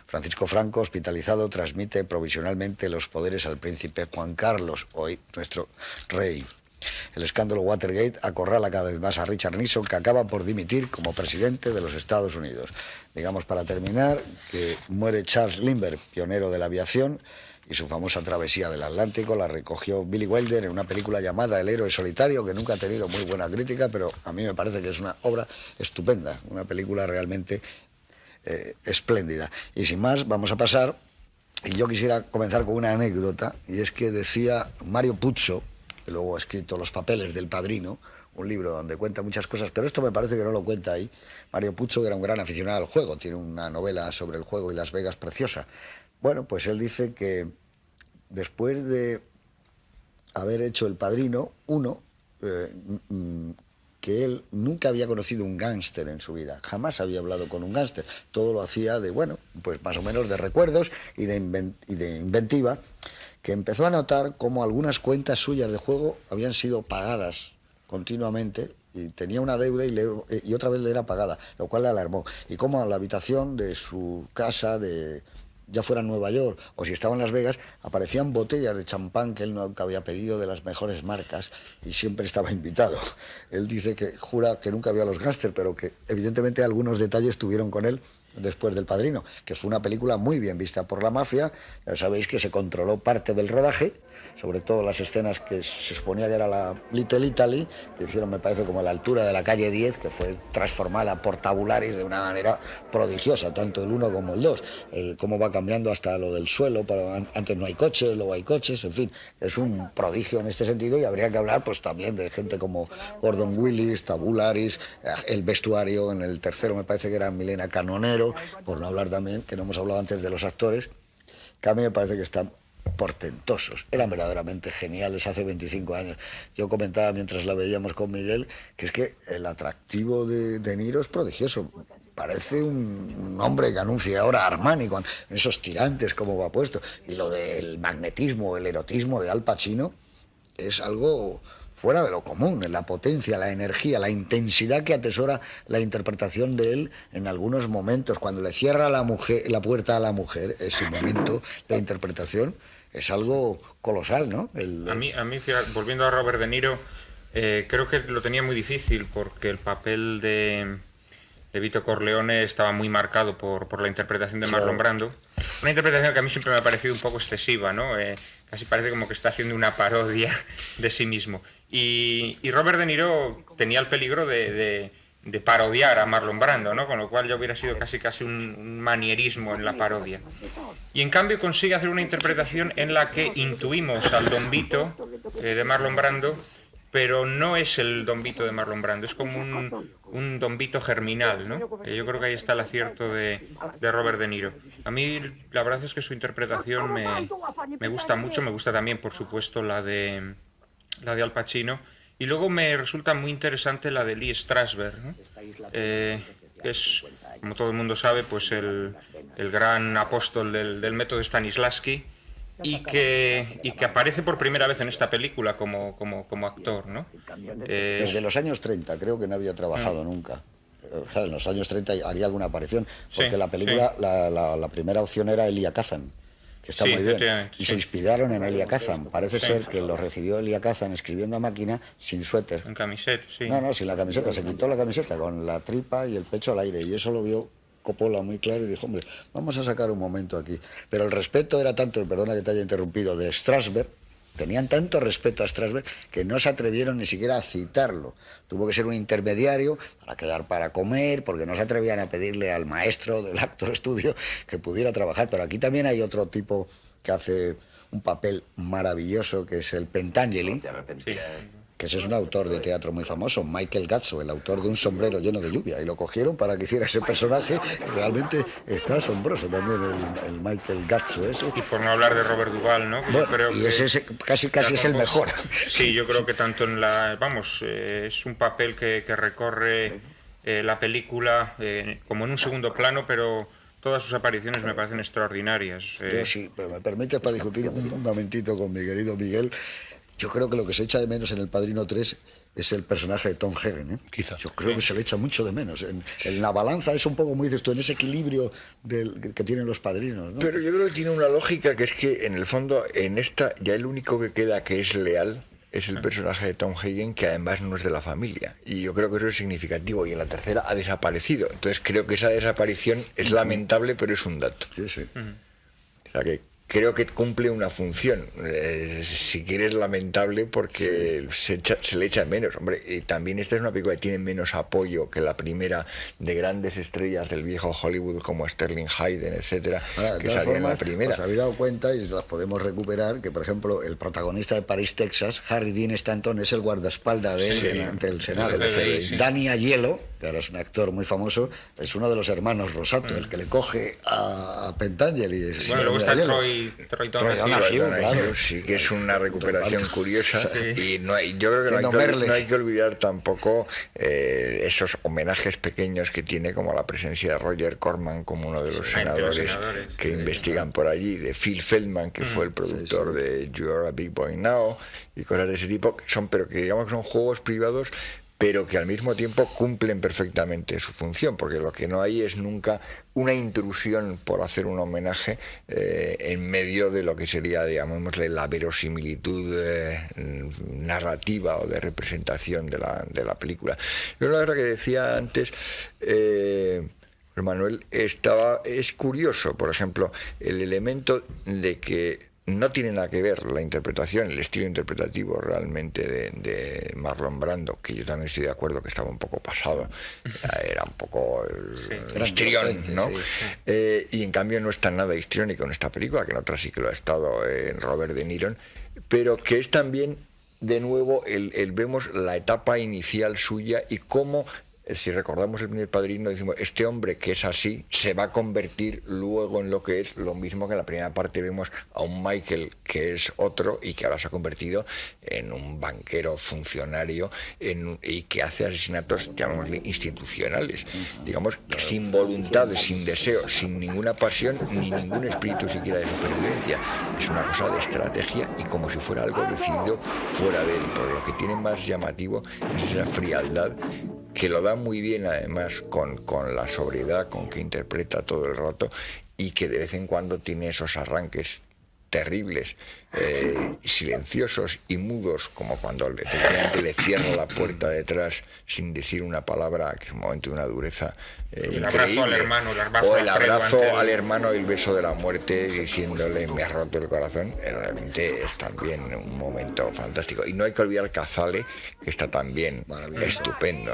Francisco Franco, hospitalizado, transmite provisionalmente los poderes al príncipe Juan Carlos, hoy nuestro rey. El escándalo Watergate acorrala cada vez más a Richard Nixon, que acaba por dimitir como presidente de los Estados Unidos. Digamos, para terminar, que muere Charles Lindbergh, pionero de la aviación, y su famosa travesía del Atlántico la recogió Billy Wilder en una película llamada El héroe solitario, que nunca ha tenido muy buena crítica, pero a mí me parece que es una obra estupenda, una película realmente espléndida. Y sin más, vamos a pasar, y yo quisiera comenzar con una anécdota, y es que decía Mario Puzo, que luego ha escrito Los papeles del Padrino, un libro donde cuenta muchas cosas, pero esto me parece que no lo cuenta ahí. Mario Puzo, que era un gran aficionado al juego, tiene una novela sobre el juego y Las Vegas preciosa. Bueno, pues él dice que después de haber hecho El Padrino 1, que él nunca había conocido un gángster en su vida, jamás había hablado con un gángster, todo lo hacía de, bueno, pues más o menos de recuerdos y de inventiva, que empezó a notar cómo algunas cuentas suyas de juego habían sido pagadas continuamente y tenía una deuda y otra vez le era pagada, lo cual le alarmó. Y cómo la habitación de su casa, ya fuera en Nueva York o si estaba en Las Vegas, aparecían botellas de champán que él nunca había pedido, de las mejores marcas, y siempre estaba invitado. Él dice que jura que nunca vio a los gángsters, pero que evidentemente algunos detalles tuvieron con él después del Padrino, que fue una película muy bien vista por la mafia. Ya sabéis que se controló parte del rodaje, sobre todo las escenas que se suponía que era la Little Italy, que hicieron, me parece, como a la altura de la calle 10, que fue transformada por tabulares de una manera prodigiosa, tanto el 1 como el 2, cómo va cambiando hasta lo del suelo, antes no hay coches, luego hay coches, en fin, es un prodigio en este sentido, y habría que hablar pues también de gente como Gordon Willis, tabulares, el vestuario, en el tercero me parece que era Milena Canonero, por no hablar también, que no hemos hablado antes de los actores, que a mí me parece que están portentosos, eran verdaderamente geniales hace 25 años. Yo comentaba mientras la veíamos con Miguel que es que el atractivo de De Niro es prodigioso. Parece un hombre que anuncia ahora Armani con esos tirantes como va puesto, y lo del magnetismo, el erotismo de Al Pacino es algo fuera de lo común, en la potencia, la energía, la intensidad que atesora la interpretación de él en algunos momentos. Cuando le cierra la puerta a la mujer, ese momento, la interpretación es algo colosal, ¿no? A mí, volviendo a Robert De Niro, creo que lo tenía muy difícil porque el papel de Vito Corleone estaba muy marcado por la interpretación de Marlon Brando. Una interpretación que a mí siempre me ha parecido un poco excesiva, ¿no? Casi parece como que está haciendo una parodia de sí mismo. Y Robert De Niro tenía el peligro de parodiar a Marlon Brando, ¿no? Con lo cual ya hubiera sido casi un manierismo en la parodia. Y en cambio consigue hacer una interpretación en la que intuimos al Don Vito de Marlon Brando, pero no es el Don Vito de Marlon Brando, es como un Don Vito germinal, ¿no? Yo creo que ahí está el acierto de Robert De Niro. A mí la verdad es que su interpretación me gusta mucho, me gusta también, por supuesto, la de Al Pacino, y luego me resulta muy interesante la de Lee Strasberg, ¿no? Que es, como todo el mundo sabe, pues el gran apóstol del método Stanislavski, y que aparece por primera vez en esta película como actor, ¿no? Desde los años 30, creo que no había trabajado nunca. O sea, en los años 30 haría alguna aparición, porque sí, la película, sí. La primera opción era Elia Kazan, que está muy bien, y se inspiraron en Elia Kazan. Parece ser que lo recibió Elia Kazan escribiendo a máquina sin suéter. En camiseta, sí. No, sin la camiseta, se quitó la camiseta con la tripa y el pecho al aire, y eso lo vio Coppola muy claro y dijo, hombre, vamos a sacar un momento aquí. Pero el respeto era tanto, y perdona que te haya interrumpido, de Strasberg, tenían tanto respeto a Strasberg que no se atrevieron ni siquiera a citarlo. Tuvo que ser un intermediario para quedar para comer, porque no se atrevían a pedirle al maestro del Actor Studio que pudiera trabajar. Pero aquí también hay otro tipo que hace un papel maravilloso, que es el Pentangeli, que ese es un autor de teatro muy famoso, Michael Gazzo, el autor de Un sombrero lleno de lluvia, y lo cogieron para que hiciera ese personaje. Realmente está asombroso también el Michael Gazzo ese. Y por no hablar de Robert Duvall, ¿no? Bueno, creo y ese casi es el mejor. Sí, yo creo que tanto en es un papel que recorre la película como en un segundo plano, pero todas sus apariciones me parecen extraordinarias. Yo sí, pero me permites para discutir un momentito con mi querido Miguel. Yo creo que lo que se echa de menos en El Padrino 3 es el personaje de Tom Hagen, ¿eh? Quizás. Yo creo que se le echa mucho de menos. En la balanza es un poco, como dices tú, en ese equilibrio que tienen los padrinos, ¿no? Pero yo creo que tiene una lógica, que es que en el fondo, en esta, ya el único que queda que es leal es el personaje de Tom Hagen, que además no es de la familia. Y yo creo que eso es significativo. Y en la tercera ha desaparecido. Entonces creo que esa desaparición es lamentable, pero es un dato. Sí, sí. O sea que creo que cumple una función. Si quieres, lamentable, porque se le echa menos. Hombre, y también esta es una película que tiene menos apoyo que la primera, de grandes estrellas del viejo Hollywood como Sterling Hayden, etcétera, que salían en la primera. Os habéis dado cuenta, y las podemos recuperar, que por ejemplo el protagonista de París, Texas, Harry Dean Stanton, es el guardaespaldas de él ante el Senado. Sí. Danny Aiello, que ahora es un actor muy famoso, es uno de los hermanos Rosato, el que le coge a Pentangeli. Bueno, luego está Troy Donahue, claro. Sí, que es una recuperación curiosa. Sí. Y yo creo que no hay que olvidar tampoco esos homenajes pequeños que tiene, como la presencia de Roger Corman como uno de los senadores que investigan por allí, de Phil Feldman, que fue el productor de You're a Big Boy Now, y cosas de ese tipo, pero que digamos que son juegos privados, pero que al mismo tiempo cumplen perfectamente su función, porque lo que no hay es nunca una intrusión por hacer un homenaje en medio de lo que sería, digámosle, la verosimilitud narrativa o de representación de la película. Yo la verdad que decía antes, Manuel, es curioso, por ejemplo, el elemento de que no tiene nada que ver la interpretación, el estilo interpretativo realmente de Marlon Brando, que yo también estoy de acuerdo que estaba un poco pasado, era un poco histrión, ¿no? Sí. Y en cambio no está nada histriónico en esta película, que en otra sí que lo ha estado, en Robert De Niro, pero que es también, de nuevo, vemos la etapa inicial suya y cómo, si recordamos el primer Padrino, decimos, este hombre que es así se va a convertir luego en lo que es, lo mismo que en la primera parte vemos a un Michael que es otro y que ahora se ha convertido en un banquero funcionario y que hace asesinatos, llamémosle, institucionales, digamos, sin voluntad, sin deseo, sin ninguna pasión ni ningún espíritu siquiera de supervivencia. Es una cosa de estrategia y como si fuera algo decidido fuera de él. Pero lo que tiene más llamativo es esa frialdad, que lo da muy bien además con la sobriedad con que interpreta todo el rato, y que de vez en cuando tiene esos arranques terribles, silenciosos y mudos, como cuando efectivamente le cierra la puerta detrás sin decir una palabra, que es un momento de una dureza el increíble. Abrazo al hermano, o el abrazo al hermano y el beso de la muerte, diciéndole me ha roto el corazón. Realmente es también un momento fantástico. Y no hay que olvidar Cazale, que está también estupendo.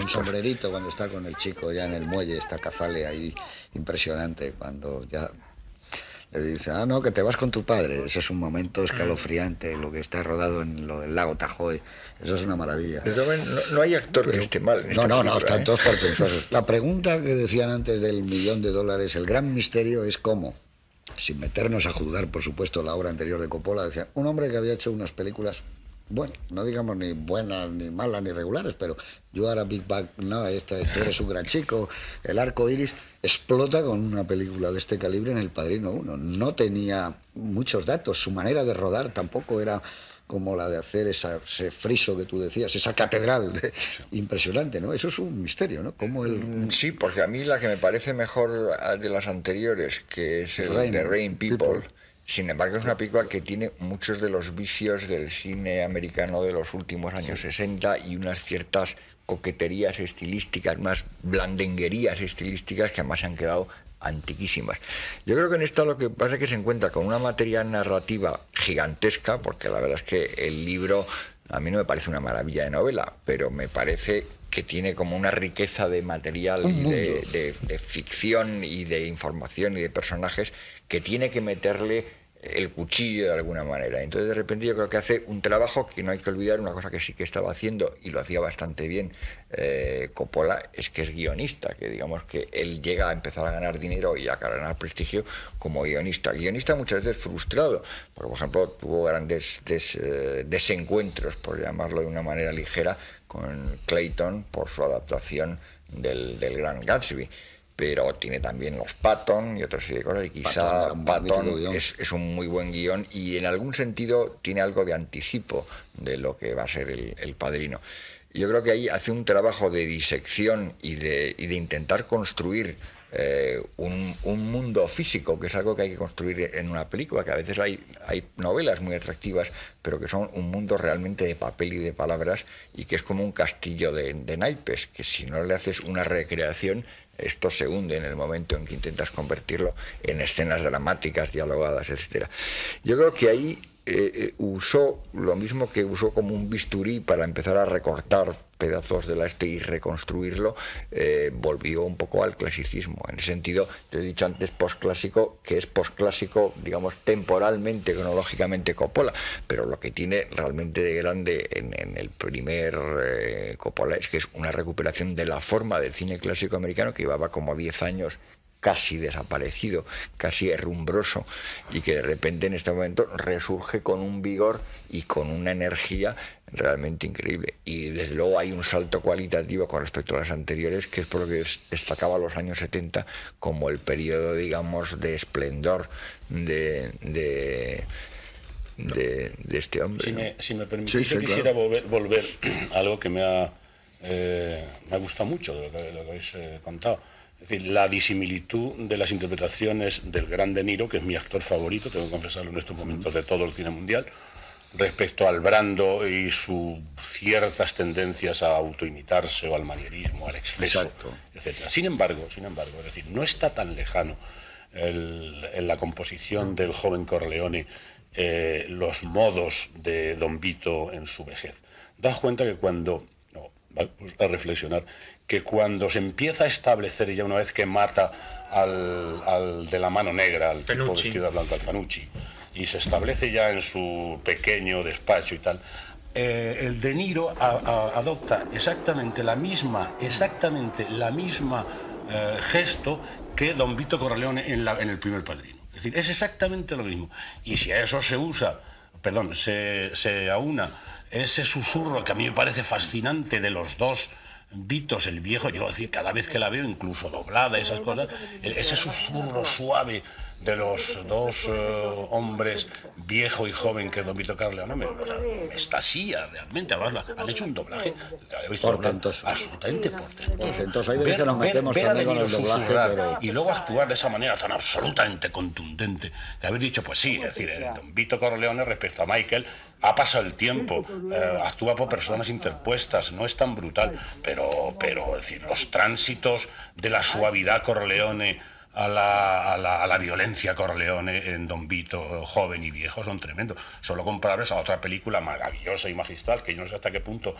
Un sombrerito cuando está con el chico ya en el muelle, está Cazale ahí, impresionante, cuando ya le dice, no, que te vas con tu padre. Ese es un momento escalofriante, lo que está rodado en el lago Tahoe. Eso es una maravilla. Pero no hay actor que esté mal. No, están todos portentosos. La pregunta que decían antes del $1.000.000, el gran misterio es cómo, sin meternos a juzgar, por supuesto, la obra anterior de Coppola, decían, un hombre que había hecho unas películas, bueno, no digamos ni buenas, ni malas, ni regulares, pero yo ahora Big Bang, no, tú eres un gran chico, El arco iris, explota con una película de este calibre en El Padrino 1. No tenía muchos datos, su manera de rodar tampoco era como la de hacer ese friso que tú decías, esa catedral impresionante, ¿no? Eso es un misterio, ¿no? Como Sí, porque a mí la que me parece mejor de las anteriores, que es el de Rain People. Sin embargo, es una película que tiene muchos de los vicios del cine americano de los últimos años 60 y unas ciertas coqueterías estilísticas, unas blandenguerías estilísticas que además se han quedado antiquísimas. Yo creo que en esta lo que pasa es que se encuentra con una materia narrativa gigantesca, porque la verdad es que el libro a mí no me parece una maravilla de novela, pero me parece que tiene como una riqueza de material y de ficción y de información y de personajes que tiene que meterle el cuchillo de alguna manera. Entonces de repente yo creo que hace un trabajo que no hay que olvidar, una cosa que sí que estaba haciendo y lo hacía bastante bien Coppola, es que es guionista, que digamos que él llega a empezar a ganar dinero y a ganar prestigio como guionista muchas veces frustrado, porque por ejemplo tuvo grandes desencuentros, por llamarlo de una manera ligera, con Clayton por su adaptación del Gran Gatsby. Pero tiene también Los Patton y otra serie de cosas, y quizá Patton es un muy buen guión y en algún sentido tiene algo de anticipo de lo que va a ser el Padrino. Yo creo que ahí hace un trabajo de disección y de intentar construir un mundo físico, que es algo que hay que construir en una película, que a veces hay novelas muy atractivas, pero que son un mundo realmente de papel y de palabras, y que es como un castillo de naipes, que si no le haces una recreación, esto se hunde en el momento en que intentas convertirlo en escenas dramáticas, dialogadas, etcétera. Yo creo que ahí usó lo mismo que usó como un bisturí para empezar a recortar pedazos de la y reconstruirlo, volvió un poco al clasicismo. En ese sentido, te he dicho antes posclásico, que es posclásico, digamos, temporalmente, cronológicamente Coppola, pero lo que tiene realmente de grande en el primer Coppola es que es una recuperación de la forma del cine clásico americano que llevaba como 10 años casi desaparecido, casi herrumbroso, y que de repente en este momento resurge con un vigor y con una energía realmente increíble. Y desde luego hay un salto cualitativo con respecto a las anteriores, que es por lo que destacaba los años 70 como el periodo, digamos, de esplendor de este hombre. Si me permitís, yo quisiera volver a algo que me ha gustado mucho de lo que habéis contado. Es decir, la disimilitud de las interpretaciones del gran De Niro, que es mi actor favorito, tengo que confesarlo en estos momentos, de todo el cine mundial, respecto al Brando y sus ciertas tendencias a autoimitarse o al manierismo, al exceso, etc. Sin embargo, es decir, no está tan lejano en la composición del joven Corleone los modos de Don Vito en su vejez. Daos cuenta que a reflexionar, que cuando se empieza a establecer, ya una vez que mata al de la mano negra, al tipo vestido de blanco, al Fanucci, y se establece ya en su pequeño despacho y tal, el De Niro adopta exactamente la misma gesto que Don Vito Corleone en el primer Padrino. Es decir, es exactamente lo mismo. Y si a eso se aúna ese susurro que a mí me parece fascinante de los dos Vitos, el viejo, yo decir, cada vez que la veo, incluso doblada, esas cosas, ese susurro suave de los dos hombres, viejo y joven, que es Don Vito Corleone, me extasía realmente. Además, han hecho un doblaje portentoso, absolutamente portentoso. Entonces hay veces que nos metemos también con el doblaje, pero... y luego actuar de esa manera tan absolutamente contundente, de haber dicho, pues sí, es decir, Don Vito Corleone respecto a Michael ha pasado el tiempo, actúa por personas interpuestas, no es tan brutal, pero es decir, los tránsitos de la suavidad Corleone a la violencia Corleone en Don Vito joven y viejo son tremendos. Solo comparables a otra película maravillosa y magistral, que yo no sé hasta qué punto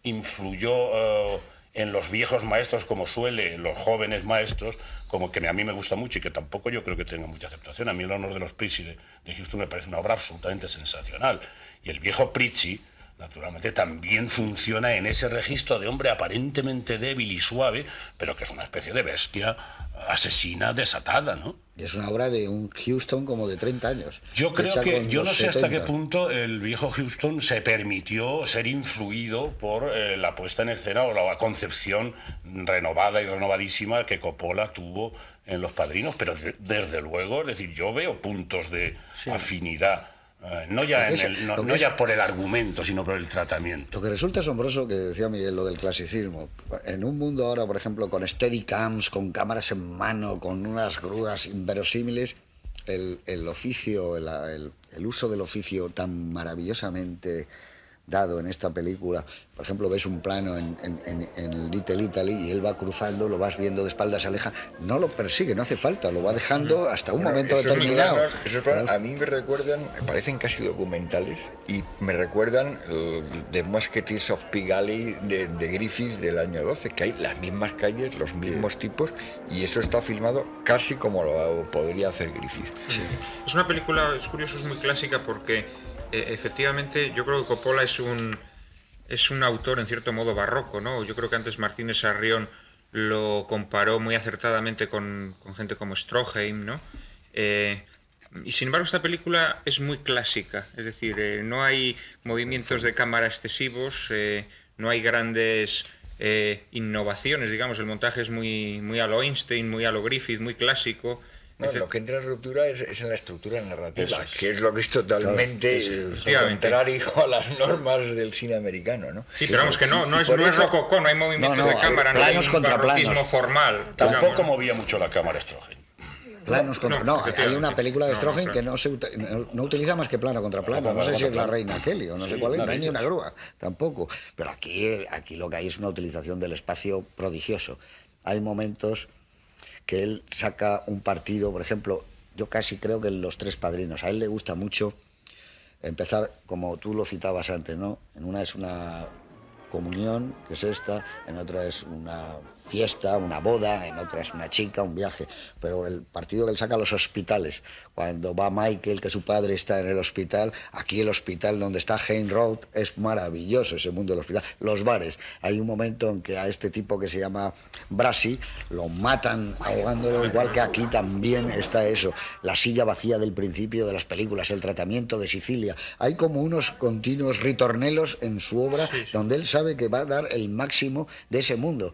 influyó en los viejos maestros, como suele, los jóvenes maestros, como que a mí me gusta mucho y que tampoco yo creo que tenga mucha aceptación. A mí El honor de los Prizzi de Huston me parece una obra absolutamente sensacional. Y el viejo Prizzi, naturalmente, también funciona en ese registro de hombre aparentemente débil y suave, pero que es una especie de bestia asesina desatada, ¿no? Y es una obra de un Huston como de 30 años. Yo creo que, yo no sé hasta qué punto el viejo Huston se permitió ser influido por la puesta en escena o la concepción renovada y renovadísima que Coppola tuvo en Los Padrinos, pero desde luego, es decir, yo veo puntos de afinidad. No ya por el argumento, sino por el tratamiento. Lo que resulta asombroso, que decía Miguel, lo del clasicismo. En un mundo ahora, por ejemplo, con steadicams, con cámaras en mano, con unas grúas inverosímiles, el oficio, el uso del oficio tan maravillosamente dado en esta película. Por ejemplo, ves un plano en Little Italy y él va cruzando, lo vas viendo de espaldas, se aleja, no lo persigue, no hace falta, lo va dejando hasta un momento determinado. A mí me recuerdan, me parecen casi documentales, y me recuerdan The Musketeers of Pig Alley de Griffith del año 12, que hay las mismas calles, los mismos tipos, y eso está filmado casi como lo podría hacer Griffith. Sí. Es una película, es curioso, es muy clásica porque efectivamente yo creo que Coppola es un autor en cierto modo barroco, ¿no? Yo creo que antes Martínez Sarrión lo comparó muy acertadamente con gente como Stroheim, ¿no? Y sin embargo esta película es muy clásica, es decir, no hay movimientos de cámara excesivos, no hay grandes innovaciones, digamos, el montaje es muy a lo Einstein, muy a lo Griffith, muy clásico. No, lo que entra en ruptura es en la estructura narrativa, que es lo que es totalmente contrario a las normas del cine americano, ¿no? Sí, pero vamos, que no es rococó, no hay movimientos de cámara, no hay un barroquismo formal. Tampoco movía mucho la cámara Stroheim. Planos contra... hay una película de Stroheim que no utiliza más que plano contra plano. No sé si es La Reina Kelly o no sé cuál es, no hay ni una grúa, tampoco. Pero aquí lo que hay es una utilización del espacio prodigioso. Hay momentos que él saca un partido, por ejemplo, yo casi creo que en Los Tres Padrinos, a él le gusta mucho empezar, como tú lo citabas antes, ¿no? En una es una comunión, que es esta, en otra es una fiesta, una boda, en otra es una chica, un viaje, pero el partido que él saca a los hospitales, cuando va Michael, que su padre está en el hospital, aquí el hospital donde está Hain Road, es maravilloso ese mundo del hospital, los bares, hay un momento en que a este tipo que se llama Brasi, lo matan ahogándolo, igual que aquí también está eso, la silla vacía del principio de las películas, el tratamiento de Sicilia, hay como unos continuos ritornelos en su obra, donde él sabe que va a dar el máximo de ese mundo.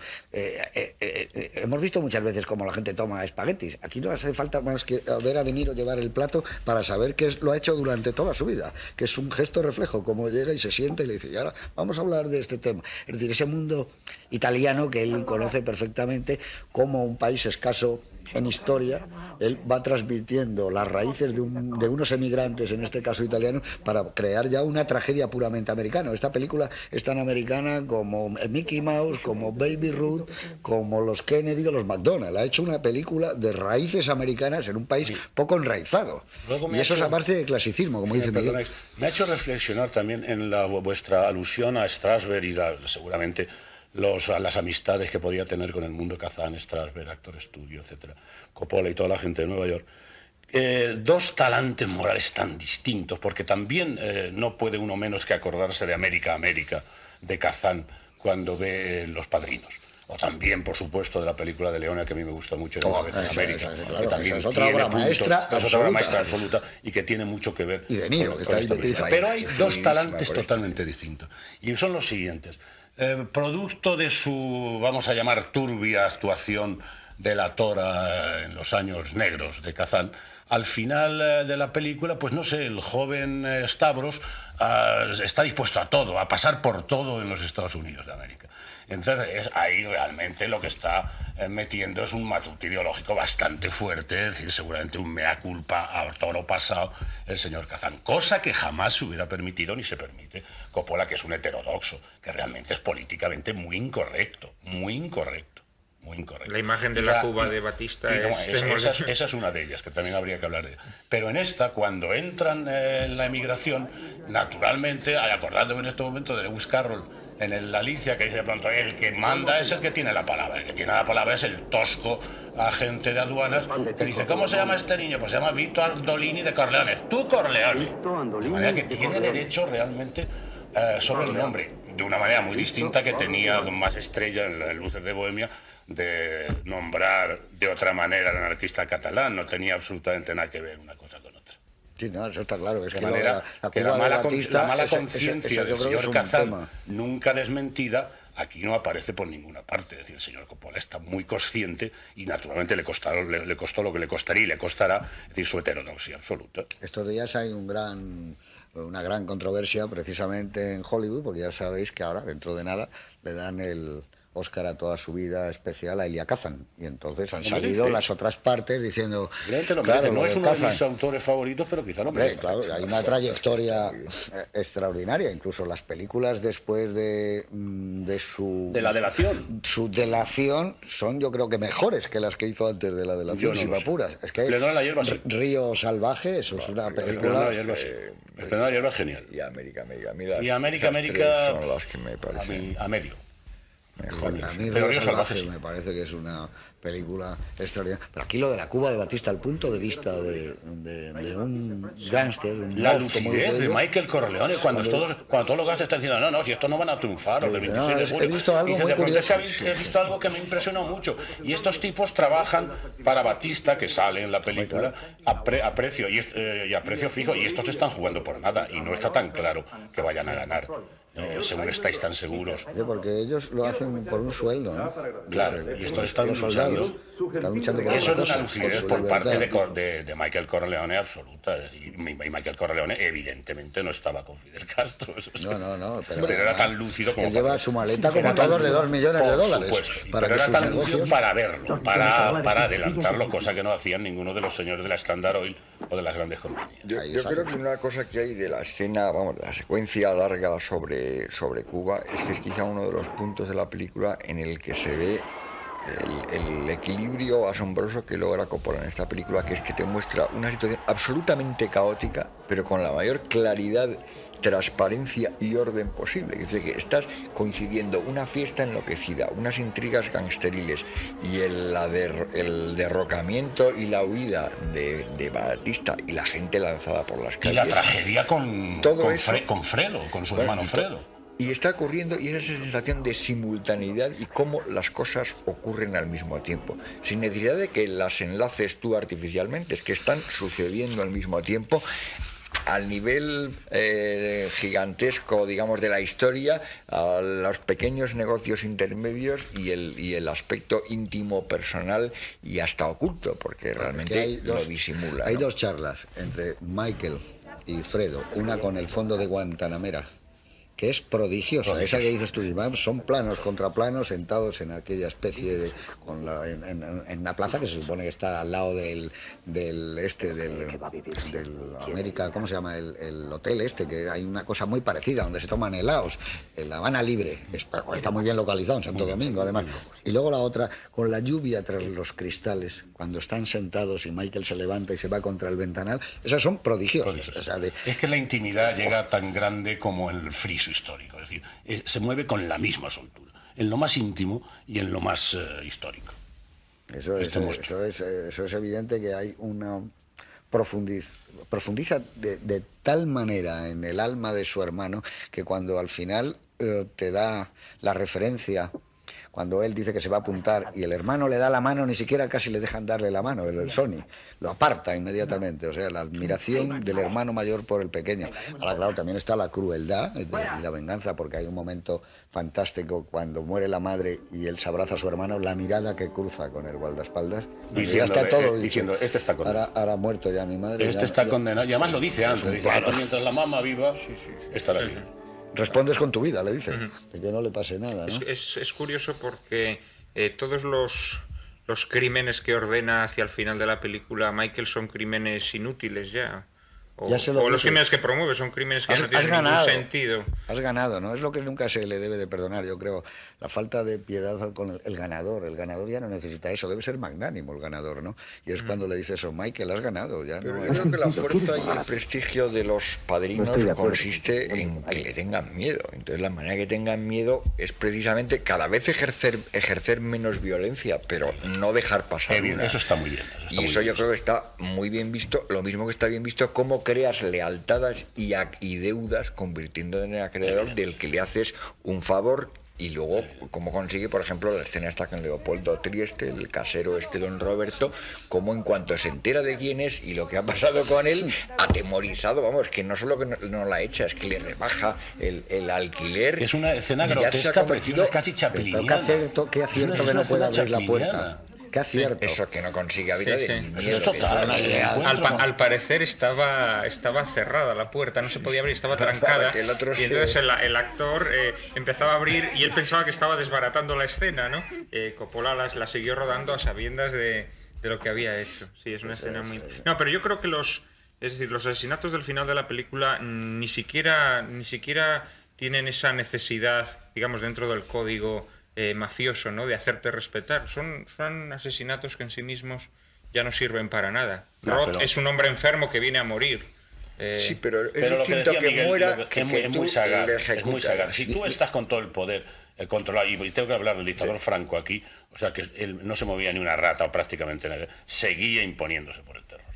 Hemos visto muchas veces cómo la gente toma espaguetis. Aquí no hace falta más que ver a De Niro llevar el plato para saber que lo ha hecho durante toda su vida, que es un gesto reflejo, como llega y se sienta y le dice, y ahora vamos a hablar de este tema. Es decir, ese mundo italiano que él conoce perfectamente como un país escaso en historia, él va transmitiendo las raíces de unos emigrantes, en este caso italianos, para crear ya una tragedia puramente americana. Esta película es tan americana como Mickey Mouse, como Baby Ruth, como los Kennedy o los McDonald. Ha hecho una película de raíces americanas en un país poco enraizado. Y eso es aparte de clasicismo, como dice Miguel. Me ha hecho reflexionar también en vuestra alusión a Strasberg y seguramente las amistades que podía tener con el mundo Kazan, Strasberg, Actor Studio, etcétera, Coppola y toda la gente de Nueva York. Dos talantes morales tan distintos, porque también no puede uno menos que acordarse de América, de Kazan, cuando ve Los Padrinos. O también, por supuesto, de la película de Leone, que a mí me gusta mucho, de Una vez en América. Claro, que también es otra obra maestra absoluta. Es otra obra maestra absoluta y que tiene mucho que ver y De Niro, con esta película. Pero hay dos talantes totalmente distintos. Y son los siguientes. Producto de su, vamos a llamar, turbia actuación de la Tora en los años negros de Kazan, al final de la película, pues no sé, el joven Stavros está dispuesto a todo, a pasar por todo en los Estados Unidos de América. Entonces ahí realmente lo que está metiendo es un matuto ideológico bastante fuerte, es decir, seguramente un mea culpa a toro pasado el señor Kazan, cosa que jamás se hubiera permitido ni se permite Coppola, que es un heterodoxo, que realmente es políticamente muy incorrecto. La imagen de la Cuba de Batista esa es una de ellas, que también habría que hablar de ella. Pero en esta, cuando entran en la emigración, naturalmente, acordándome en este momento de Lewis Carroll, en la Alicia, que dice de pronto, el que manda es el que tiene la palabra. El que tiene la palabra es el tosco agente de aduanas, que dice, ¿cómo se llama este niño? Pues se llama Vito Andolini de Corleone. ¡Tú, Corleone! De manera que tiene derecho realmente sobre el nombre, de una manera muy distinta que tenía Más Estrella en Luces de Bohemia, de nombrar de otra manera al anarquista catalán. No tenía absolutamente nada que ver una cosa con otra. Sí, no, eso está claro. Es de que manera que la mala conciencia del señor Kazan, nunca desmentida, aquí no aparece por ninguna parte. Es decir, el señor Coppola está muy consciente y naturalmente le costó lo que le costaría y le costará, es decir, su heterodoxia absoluta. Estos días hay una gran controversia precisamente en Hollywood, porque ya sabéis que ahora, dentro de nada, le dan Oscar a toda su vida especial a Elia Kazan. Y entonces han Lo salido merece. las otras partes diciendo... Realmente lo claro, merece. No lo es de uno de Kazan. mis autores favoritos, pero quizá lo Hombre, merece. claro, hay una trayectoria extraordinaria. Incluso las películas después de su... De la delación. Su delación son, yo creo que mejores que las que hizo antes de la Yo delación, no si lo me sé. apuras. Es que Esplendor en la hierba, sí. Río Salvaje, eso es una Esplendor en película... la hierba, sí. Esplendor en la hierba es genial. Y América. A mí las, Y América, esas tres son las que me parecen a medio. mejores. A mí Pero Río Río Salvaje Salvaje, sí. me parece que es una película extraordinaria. Pero aquí lo de la Cuba de Batista, el punto de vista de un gángster, un La mob, como lucidez dicen de ellos. Michael Corleone cuando todos los gases están diciendo no, si estos no van a triunfar los del No, 26 de he julio. visto algo Y dice, muy de pronto curioso. he visto algo que me impresionó mucho. Y estos tipos trabajan para Batista, que sale en la película, a precio y a precio fijo. Y estos están jugando por nada. Y no está tan claro que vayan a ganar. Según estáis tan seguros. Porque ellos lo hacen por un sueldo, ¿no? Claro, y estos están los soldados luchando. están luchando por Eso otra es una cosa, lucidez su por parte libertad. de Michael Corleone absoluta. Es decir, y Michael Corleone evidentemente no estaba con Fidel Castro. No, pero era además, tan lúcido como... él lleva su maleta como Era tan todos de lúcido, 2 millones de por dólares supuesto, para pero que era sus tan lúcido negocios... para verlo, para adelantarlo, cosa que no hacían ninguno de los señores de la Standard Oil o de las grandes compañías. Yo creo que una cosa que hay de la escena, vamos, de la secuencia larga sobre Cuba, es que es quizá uno de los puntos de la película en el que se ve el equilibrio asombroso que logra Coppola en esta película, que es que te muestra una situación absolutamente caótica, pero con la mayor claridad, transparencia y orden posible. Es decir, que estás coincidiendo una fiesta enloquecida, unas intrigas gangsteriles y el derrocamiento y la huida de Batista y la gente lanzada por las calles. Y la tragedia con Fredo, con su hermano Fredo. Y está ocurriendo, y es esa sensación de simultaneidad y cómo las cosas ocurren al mismo tiempo, sin necesidad de que las enlaces tú artificialmente, es que están sucediendo al mismo tiempo, al nivel gigantesco, digamos, de la historia, a los pequeños negocios intermedios y el aspecto íntimo, personal y hasta oculto, porque realmente lo disimula. Hay dos charlas entre Michael y Fredo, una con el fondo de Guantanamera, que es prodigiosa. Esa que dices tú, son planos contra planos sentados en aquella especie de... en una plaza que se supone que está al lado del América, ¿cómo se llama? El hotel este, que hay una cosa muy parecida, donde se toman helados, en La Habana Libre, está muy bien localizado en Santo Domingo, además. Y luego la otra, con la lluvia tras los cristales, cuando están sentados y Michael se levanta y se va contra el ventanal, esas son prodigiosas. O sea, Es que la intimidad llega tan grande como el friso histórico, es decir, se mueve con la misma soltura, en lo más íntimo y en lo más histórico. Eso es evidente, que hay una profundiza de tal manera en el alma de su hermano, que cuando al final te da la referencia, cuando él dice que se va a apuntar y el hermano le da la mano, ni siquiera casi le dejan darle la mano, el Sony lo aparta inmediatamente. O sea, la admiración del hermano mayor por el pequeño. Ahora, claro, también está la crueldad y la venganza, porque hay un momento fantástico cuando muere la madre y él se abraza a su hermano, la mirada que cruza con el guardaespaldas, ya está todo diciendo, este está condenado. Ahora ha muerto ya mi madre. Este está condenado, y además lo dice antes, dice, mientras la mamá viva, estará bien. Respondes con tu vida, le dice, de que no le pase nada, ¿no? Es curioso porque todos los crímenes que ordena hacia el final de la película Michael son crímenes inútiles ya. O los crímenes que promueve son crímenes que no tienen ningún sentido. Has ganado, ¿no? Es lo que nunca se le debe de perdonar, yo creo. La falta de piedad con el ganador. El ganador ya no necesita eso, debe ser magnánimo el ganador, ¿no? Y es cuando le dice eso, Michael, has ganado. Ya Pero no, yo creo que la fuerza y el prestigio de los padrinos consiste en que le tengan miedo. Entonces la manera que tengan miedo es precisamente cada vez ejercer menos violencia, pero no dejar pasar una. Eso está muy bien. Y eso yo creo que está muy bien visto. Lo mismo que está bien visto cómo creas lealtades y deudas, convirtiéndote en el acreedor del que le haces un favor. Y luego, como consigue, por ejemplo, la escena esta con Leopoldo Trieste, el casero don Roberto, como en cuanto se entera de quién es y lo que ha pasado con él, atemorizado, vamos, que no solo que no la echa, es que le rebaja el alquiler. Es una escena grotesca, preciosa, casi chapeliniana. Qué acierto que no puede abrir la puerta. Qué acierto. Eso que no consigue abrir Sí, de sí. miedo. Eso que total. Al parecer estaba cerrada la puerta, no se podía abrir, estaba trancada. Que el otro Y entonces el actor empezaba a abrir y él pensaba que estaba desbaratando la escena, ¿no? Coppola la siguió rodando a sabiendas de lo que había hecho. Sí, es una escena muy... No, pero yo creo que los asesinatos del final de la película ni siquiera tienen esa necesidad, digamos, dentro del código mafioso, ¿no? De hacerte respetar. Son asesinatos que en sí mismos ya no sirven para nada. No, Roth pero... es un hombre enfermo que viene a morir. Sí, pero es Pero lo que distinto decía que Miguel, muera lo que es tú muy sagaz, le es muy ejecutas. sagaz. Si tú estás con todo el poder controlado, y tengo que hablar del dictador Franco aquí, o sea que él no se movía ni una rata o prácticamente nada, seguía imponiéndose por el terror.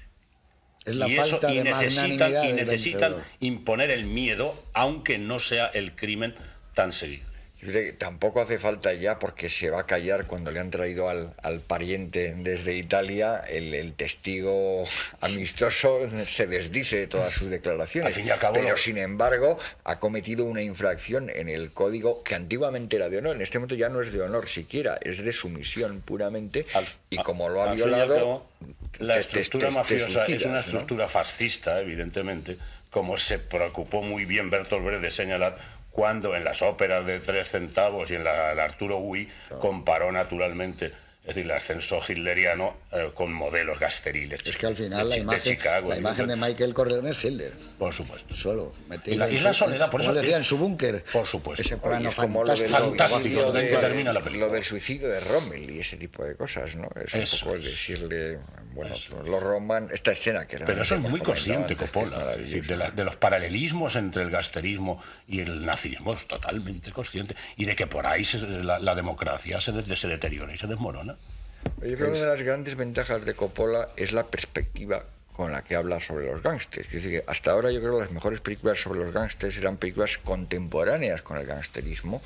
Es la Y falta de magnanimidad del necesitan vencedor. imponer el miedo, aunque no sea el crimen tan seguido. Yo creo que tampoco hace falta ya, porque se va a callar cuando le han traído al pariente desde Italia, el testigo amistoso se desdice de todas sus declaraciones. Al fin y al cabo, pero sin embargo ha cometido una infracción en el código que antiguamente era de honor. En este momento ya no es de honor siquiera, es de sumisión puramente, y como lo ha al fin y al violado... cabo, la estructura mafiosa es suicidas, una ¿no? estructura fascista, evidentemente, como se preocupó muy bien Bertolt Brecht de señalar cuando en las óperas de 3 centavos y en la Arturo Ui comparó naturalmente, es decir, el ascenso hitleriano con modelos gasteriles. Es que al final de Chicago, la imagen de Michael Corleone es Hitler. Por supuesto. Solo. Y la soledad, por como eso decía, en su búnker. Por supuesto. Ese Oye, plano es como fantástico, lo en que termina la película. lo del suicidio de Rommel y ese tipo de cosas, ¿no? Es Eso un poco es. decirle, bueno, los Roman, esta escena que Pero eso es muy consciente, Coppola, Coppola, es decir, de los paralelismos entre el gasterismo y el nazismo, es totalmente consciente, y de que por ahí la democracia se deteriora y se desmorona. Yo creo que una de las grandes ventajas de Coppola es la perspectiva con la que habla sobre los gángsters. Es decir, que hasta ahora yo creo que las mejores películas sobre los gángsters eran películas contemporáneas con el gangsterismo,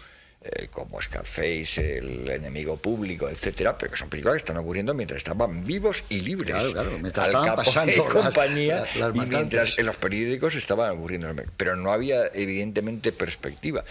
como Scarface, El enemigo público, etcétera, pero que son películas que están ocurriendo mientras estaban vivos y libres. Claro, mientras Al estaban Capone pasando y compañía, las y matanzas. mientras en los periódicos estaban ocurriendo. Pero no había evidentemente perspectiva.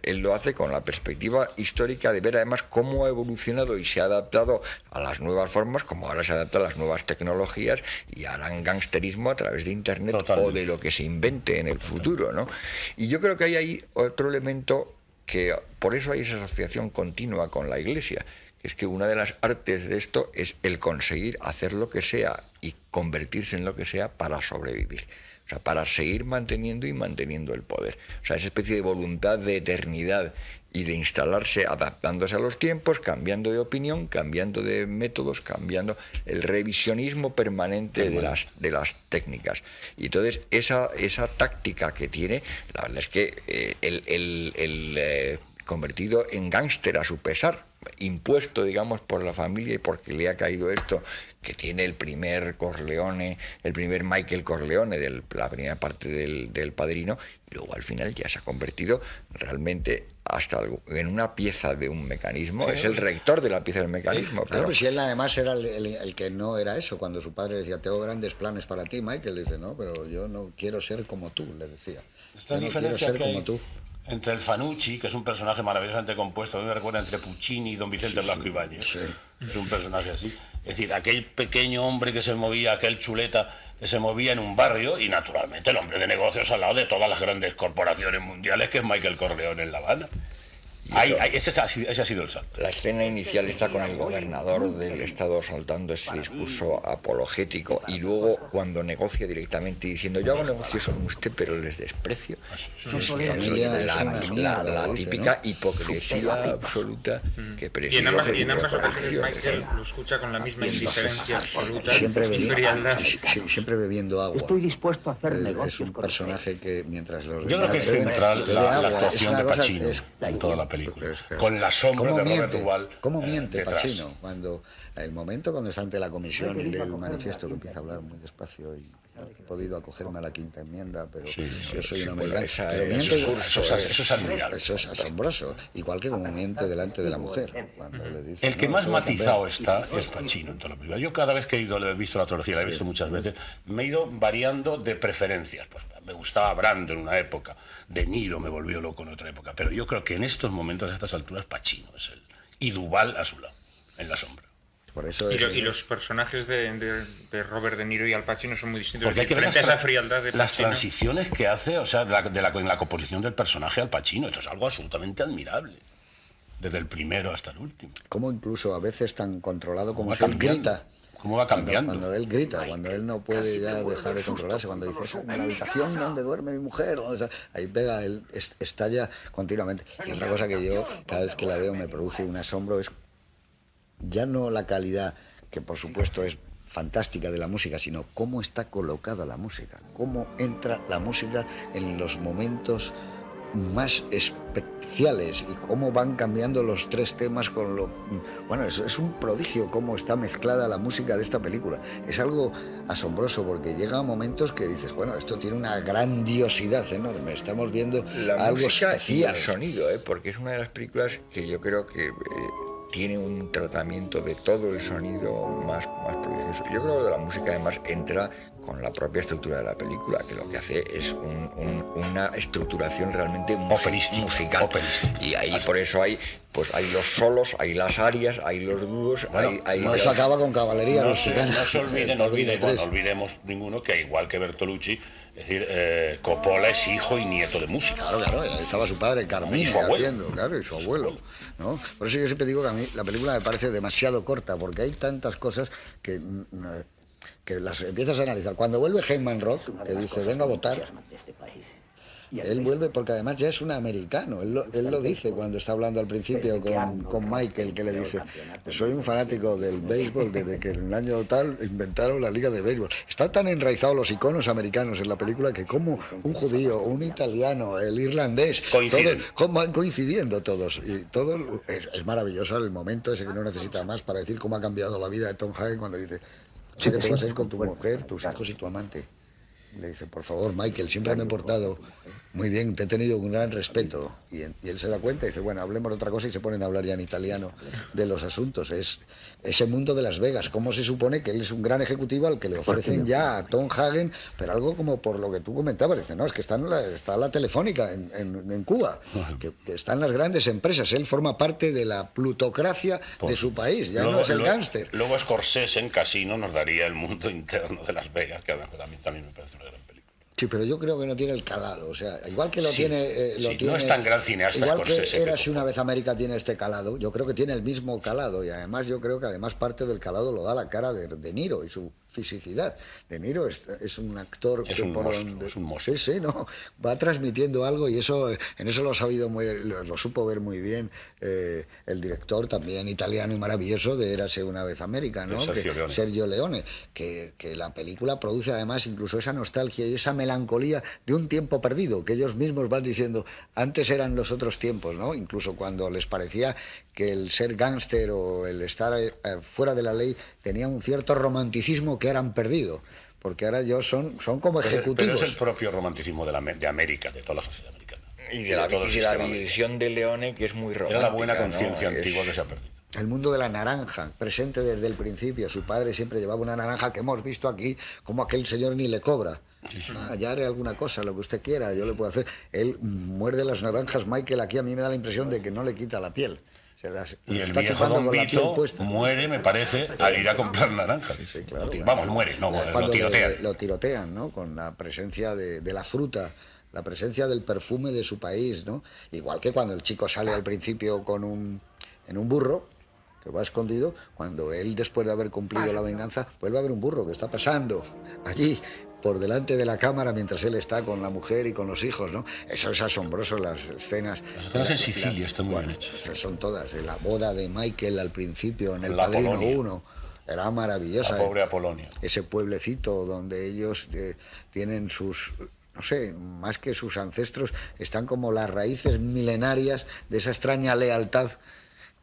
Él lo hace con la perspectiva histórica de ver además cómo ha evolucionado y se ha adaptado a las nuevas formas, como ahora se adapta a las nuevas tecnologías y harán gangsterismo a través de Internet. Totalmente. O de lo que se invente en el futuro, ¿no? Y yo creo que hay ahí otro elemento que por eso hay esa asociación continua con la Iglesia, que es que una de las artes de esto es el conseguir hacer lo que sea y convertirse en lo que sea para sobrevivir. O sea, para seguir manteniendo y manteniendo el poder. O sea, esa especie de voluntad de eternidad y de instalarse, adaptándose a los tiempos, cambiando de opinión, cambiando de métodos, cambiando el revisionismo permanente de las técnicas. Y entonces esa táctica que tiene, la verdad es que el convertido en gángster a su pesar, impuesto, digamos, por la familia y porque le ha caído esto, que tiene el primer Corleone, el primer Michael Corleone de la primera parte del Padrino, y luego al final ya se ha convertido realmente hasta en una pieza de un mecanismo. Sí, es el rector de la pieza del mecanismo. Claro, pero si él además era el que no era eso, cuando su padre decía, tengo grandes planes para ti, Michael, dice, no, pero yo no quiero ser como tú, le decía. Esta yo no quiero ser como tú. Entre el Fanucci, que es un personaje maravillosamente compuesto, a mí me recuerda entre Puccini y Don Vicente Blasco Ibáñez. Sí. Es un personaje así. Es decir, aquel pequeño hombre que se movía, aquel chuleta que se movía en un barrio, y naturalmente el hombre de negocios al lado de todas las grandes corporaciones mundiales, que es Michael Corleone en La Habana. Ese ha sido el salto. La escena inicial está con el gobernador del estado soltando ese discurso apologético, y luego cuando negocia directamente diciendo, yo hago negocios con usted pero les desprecio. La típica hipocresía absoluta que preside. Y en ambas ocasiones Michael lo escucha con la misma indiferencia absoluta y frialdad. Siempre bebiendo agua. Estoy dispuesto a hacer negocios. Es un personaje que mientras los Yo creo que es central la actuación de Pacino en toda la película. Con la sombra de Robert Duvall. ¿Cómo miente detrás. Pacino? Cuando está ante la comisión y lee el manifiesto, que empieza a hablar muy despacio y no he podido acogerme a la quinta enmienda, pero yo soy un americano. Eso es admirable. Eso es asombroso. Igual que como miente delante de la mujer. Cuando le dice, el que más matizado está es Pacino en toda la película. Yo cada vez que he visto la trilogía, la he visto muchas veces, me he ido variando de preferencias. Pues me gustaba Brando en una época, De Niro me volvió loco en otra época, pero yo creo que en estos momentos, a estas alturas, Pacino es él. Y Duvall a su lado, en la sombra. Por eso y los personajes de Robert De Niro y Al Pacino son muy distintos. Porque hay que ver frente a esa frialdad de las Pacino. transiciones que hace, o sea, en la composición del personaje Al Pacino. Esto es algo absolutamente admirable. Desde el primero hasta el último. Como incluso a veces tan controlado como Va si él cambiando. grita. ¿Cómo va cambiando? Cuando él grita, cuando él no puede ya dejar de controlarse, cuando dice, en la habitación donde duerme mi mujer, ahí pega, él estalla continuamente. Y otra cosa que yo, cada vez que la veo, me produce un asombro, es ya no la calidad, que por supuesto es fantástica de la música, sino cómo está colocada la música, cómo entra la música en los momentos más especiales y cómo van cambiando los tres temas con lo... Bueno, es un prodigio cómo está mezclada la música de esta película. Es algo asombroso porque llega a momentos que dices, bueno, esto tiene una grandiosidad enorme, estamos viendo algo especial. Y el sonido, porque es una de las películas que yo creo que tiene un tratamiento de todo el sonido más prodigioso. Yo creo que la música además entra con la propia estructura de la película, que lo que hace es una estructuración realmente musical. Y ahí por eso hay los solos, hay las arias, hay los dúos, No se acaba con caballería. No se olvidemos ninguno que igual que Bertolucci, es decir, Coppola es hijo y nieto de música. Claro, ahí estaba su padre Carmine y su abuelo. haciendo, y su abuelo, ¿no? Por eso yo siempre digo que a mí la película me parece demasiado corta, porque hay tantas cosas que las empiezas a analizar. Cuando vuelve Heyman Rock, que dice, vengo a votar, él vuelve porque además ya es un americano. Él lo dice cuando está hablando al principio con Michael, que le dice, soy un fanático del béisbol desde que en el año tal inventaron la liga de béisbol. Están tan enraizados los iconos americanos en la película que como un judío, un italiano, el irlandés, todos van coincidiendo todos. Y todo es maravilloso el momento ese que no necesita más para decir cómo ha cambiado la vida de Tom Hagen cuando dice, sé que te vas a ir con tu mujer, tus hijos y tu amante. Le dice, por favor, Michael, siempre me he portado muy bien, te he tenido un gran respeto. Y él se da cuenta y dice, bueno, hablemos de otra cosa, y se ponen a hablar ya en italiano de los asuntos. Es ese mundo de Las Vegas, cómo se supone que él es un gran ejecutivo al que le ofrecen ya a Tom Hagen, pero algo como por lo que tú comentabas. Dice, no, es que está la Telefónica en Cuba, que están las grandes empresas. Él forma parte de la plutocracia de su país, ya no es el gángster. Luego Scorsese en Casino nos daría el mundo interno de Las Vegas, que también me parece una gran película. Sí, pero yo creo que no tiene el calado, o sea, igual que lo tiene... no es tan gran cineasta igual Scorsese. Que Érase una vez América tiene este calado, yo creo que tiene el mismo calado, y además yo creo que además parte del calado lo da la cara de Niro y su fisicidad. De Niro es un actor es que un por monstruo, donde... es un monstruo. Sí, no, va transmitiendo algo, y eso en eso lo ha sabido lo supo ver muy bien el director también italiano y maravilloso de Érase una vez América, ¿no? Sergio Leone, que la película produce además incluso esa nostalgia y esa melancolía de un tiempo perdido, que ellos mismos van diciendo, antes eran los otros tiempos, ¿no? Incluso cuando les parecía que el ser gángster o el estar fuera de la ley tenía un cierto romanticismo que eran perdido, porque ahora ellos son como ejecutivos. Pero es el propio romanticismo de América, de toda la sociedad americana. Y de la visión de Leone, que es muy romántica. Era la buena conciencia, ¿no? Antigua que se ha perdido. El mundo de la naranja, presente desde el principio. Su padre siempre llevaba una naranja que hemos visto aquí, como aquel señor ni le cobra. Sí. Ya haré alguna cosa, lo que usted quiera, yo le puedo hacer. Él muerde las naranjas, Michael, aquí a mí me da la impresión de que no le quita la piel. Y el viejo Don Vito muere, me parece, al ir a comprar naranjas. Sí, claro. Vamos, muere, no, lo tirotean. Lo tirotean, ¿no? Con la presencia de la fruta, la presencia del perfume de su país, ¿no? Igual que cuando el chico sale al principio en un burro, que va escondido, cuando él, después de haber cumplido la venganza, vuelve a ver un burro que está pasando allí por delante de la cámara mientras él está con la mujer y con los hijos, ¿no? Eso es asombroso, las escenas. Las escenas en Sicilia están muy bien hechas. Son todas. La boda de Michael al principio, en El Padrino 1, era maravillosa. La pobre Apolonia. Ese pueblecito donde ellos tienen sus... No sé, más que sus ancestros, están como las raíces milenarias de esa extraña lealtad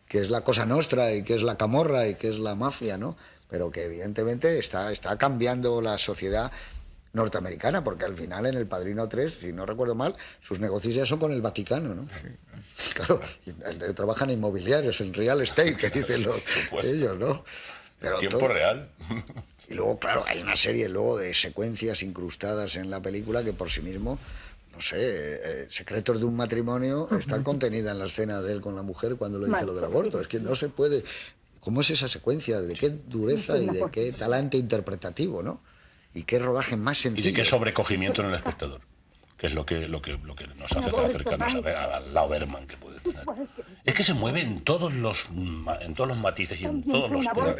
que es la Cosa Nostra y que es la camorra y que es la mafia, ¿no? Pero que evidentemente está cambiando la sociedad norteamericana, porque al final en El Padrino 3, si no recuerdo mal, sus negocios ya son con el Vaticano, ¿no? Sí. Claro, trabajan en inmobiliarios, en real estate, que dicen ellos, ¿no? Pero tiempo real. Y luego, claro, hay una serie luego de secuencias incrustadas en la película que por sí mismo, no sé, secretos de un matrimonio, están contenidas en la escena de él con la mujer cuando le dice lo del aborto. Es que no se puede ¿Cómo es esa secuencia? ¿De qué dureza y de qué talante interpretativo, ¿no? Y qué rodaje más sencillo. Y de qué sobrecogimiento en el espectador, que es lo que nos hace acercarnos al lado Bergman que puede tener. Es que se mueve en todos los matices y en todos los tonos,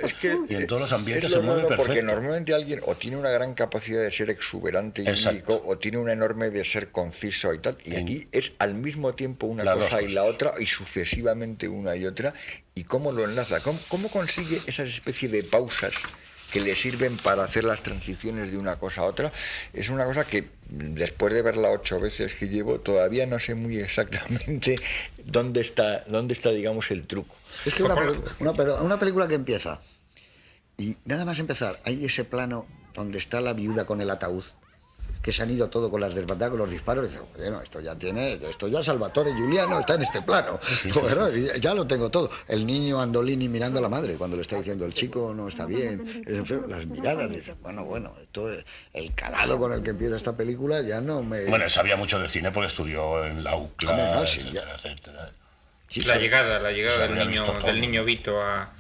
y en todos los ambientes se mueve perfecto. Porque normalmente alguien o tiene una gran capacidad de ser exuberante y único, o tiene una enorme de ser conciso y tal, y aquí es al mismo tiempo una cosa y la otra, y sucesivamente una y otra, y cómo lo enlaza, cómo consigue esas especies de pausas que le sirven para hacer las transiciones de una cosa a otra. Es una cosa que después de verla 8 veces que llevo, todavía no sé muy exactamente dónde está digamos, el truco. Es que una película que empieza, y nada más empezar, hay ese plano donde está la viuda con el ataúd, que se han ido todo con las desbandadas, con los disparos, y dice, bueno, esto ya Salvatore Giuliano está en este plano, bueno, ya lo tengo todo. El niño Andolini mirando a la madre cuando le está diciendo, el chico no está bien, las miradas, dice, bueno, esto, el calado con el que empieza esta película ya no me... Bueno, él sabía mucho de cine porque estudió en la UCLA, etcétera. Sí, la llegada del niño Vito a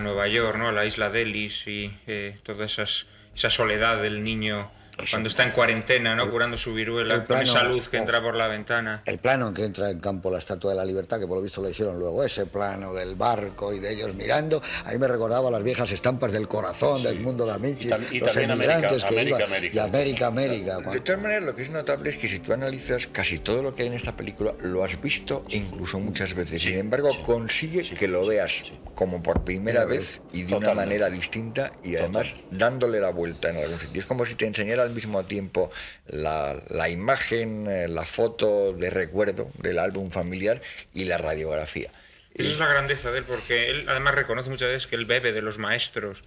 Nueva York, ¿no? A la isla de Ellis, y toda esa soledad del niño cuando está en cuarentena, ¿no? Curando su viruela, con esa luz que entra por la ventana. El plano en que entra en campo la Estatua de la Libertad, que por lo visto lo hicieron luego, ese plano del barco y de ellos mirando, a mí me recordaba las viejas estampas del Corazón, del Mundo de Amici, los emigrantes que iban, y América. De todas maneras, lo que es notable es que si tú analizas casi todo lo que hay en esta película, lo has visto incluso muchas veces. Sin embargo, consigue que lo veas como por primera vez y de una manera distinta, y además dándole la vuelta en algún sitio. Es como si te enseñara al mismo tiempo la imagen, la foto de recuerdo del álbum familiar y la radiografía. Esa es la grandeza de él, porque él además reconoce muchas veces que él bebe de los maestros,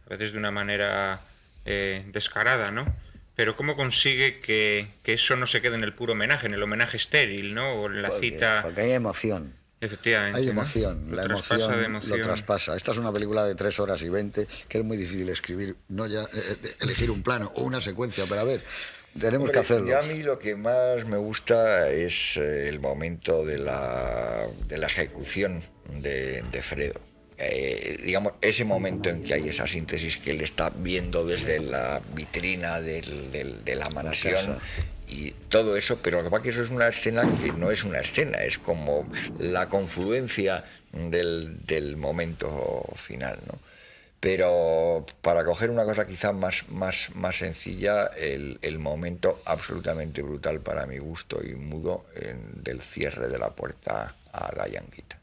a veces de una manera descarada, ¿no? Pero cómo consigue que eso no se quede en el puro homenaje, en el homenaje estéril, ¿no? O en la cita... Porque hay emoción. Efectivamente. Hay emoción, ¿no? La emoción lo traspasa. Esta es una película de 3 horas y 20, que es muy difícil escribir, no ya elegir un plano o una secuencia, pero a ver, tenemos que hacerlo. A mí lo que más me gusta es el momento de la ejecución de Fredo. Digamos, ese momento en que hay esa síntesis que él está viendo desde la vitrina de la mansión y todo eso, pero lo que pasa es que eso es una escena que no es una escena, es como la confluencia del momento final, ¿no? Pero para coger una cosa quizá más sencilla, el momento absolutamente brutal para mi gusto y mudo del cierre de la puerta a la Yanguita.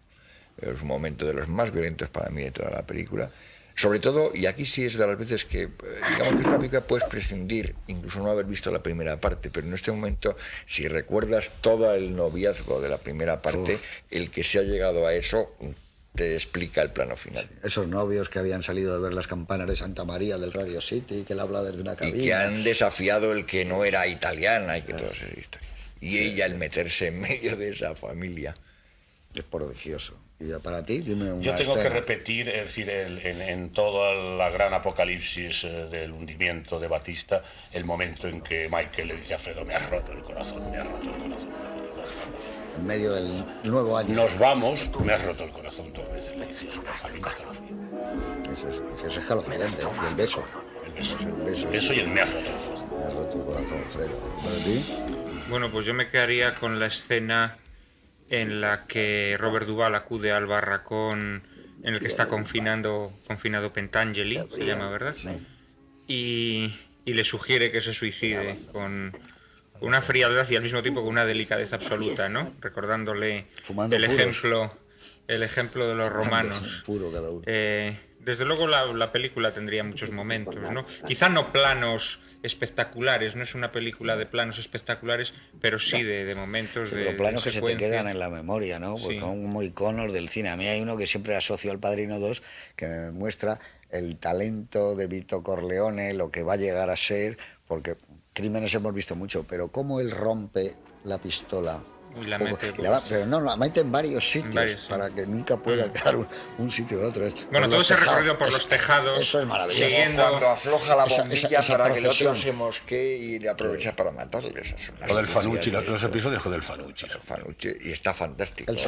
Es un momento de los más violentos para mí de toda la película. Sobre todo, y aquí sí es de las veces que, digamos que es una película que puedes prescindir, incluso no haber visto la primera parte, pero en este momento, si recuerdas todo el noviazgo de la primera parte, el que se ha llegado a eso te explica el plano final. Esos novios que habían salido de ver las campanas de Santa María del Radio City, que él habla desde una cabina. Y que han desafiado el que no era italiana y que todas esas historias. Y ella al meterse en medio de esa familia. Es prodigioso. Y ya para ti, dime una Yo tengo escena. que repetir, es decir, en toda la gran apocalipsis del hundimiento de Batista, el momento en que Michael le dice a Fredo, me has roto el corazón, me has roto el corazón, me has roto el corazón. En medio del nuevo año. Nos vamos, me has roto el corazón 2 veces, le dice eso, a mí me escalofrío. Eso es escalofriante, y el beso. El beso y el me has roto el corazón. Me has roto el corazón, Fredo. ¿Para ti? Bueno, pues yo me quedaría con la escena en la que Robert Duvall acude al barracón en el que está confinado Pentangeli, se llama, ¿verdad? Y le sugiere que se suicide con una frialdad y al mismo tiempo con una delicadeza absoluta, ¿no? Recordándole el ejemplo de los romanos. Puro cada uno. Desde luego la película tendría muchos momentos, ¿no? Quizá no planos espectaculares, no es una película de planos espectaculares, pero sí de momentos de planos que secuencia. se te quedan en la memoria, ¿no? Porque son como iconos del cine. A mí hay uno que siempre asocio al Padrino 2, que me muestra el talento de Vito Corleone, lo que va a llegar a ser, porque crímenes hemos visto mucho, pero cómo él rompe la pistola. Y la mete, pero no, la mete en varios sitios, para que nunca pueda quedar un sitio de otro. Bueno, todo ese recorrido por los tejados. Eso es maravilloso. Cuando afloja la bombilla esa para que el otro procesión se mosquee y aprovecha para matarles. O del Fanucci, los episodios del Fanucci. Y está fantástico. El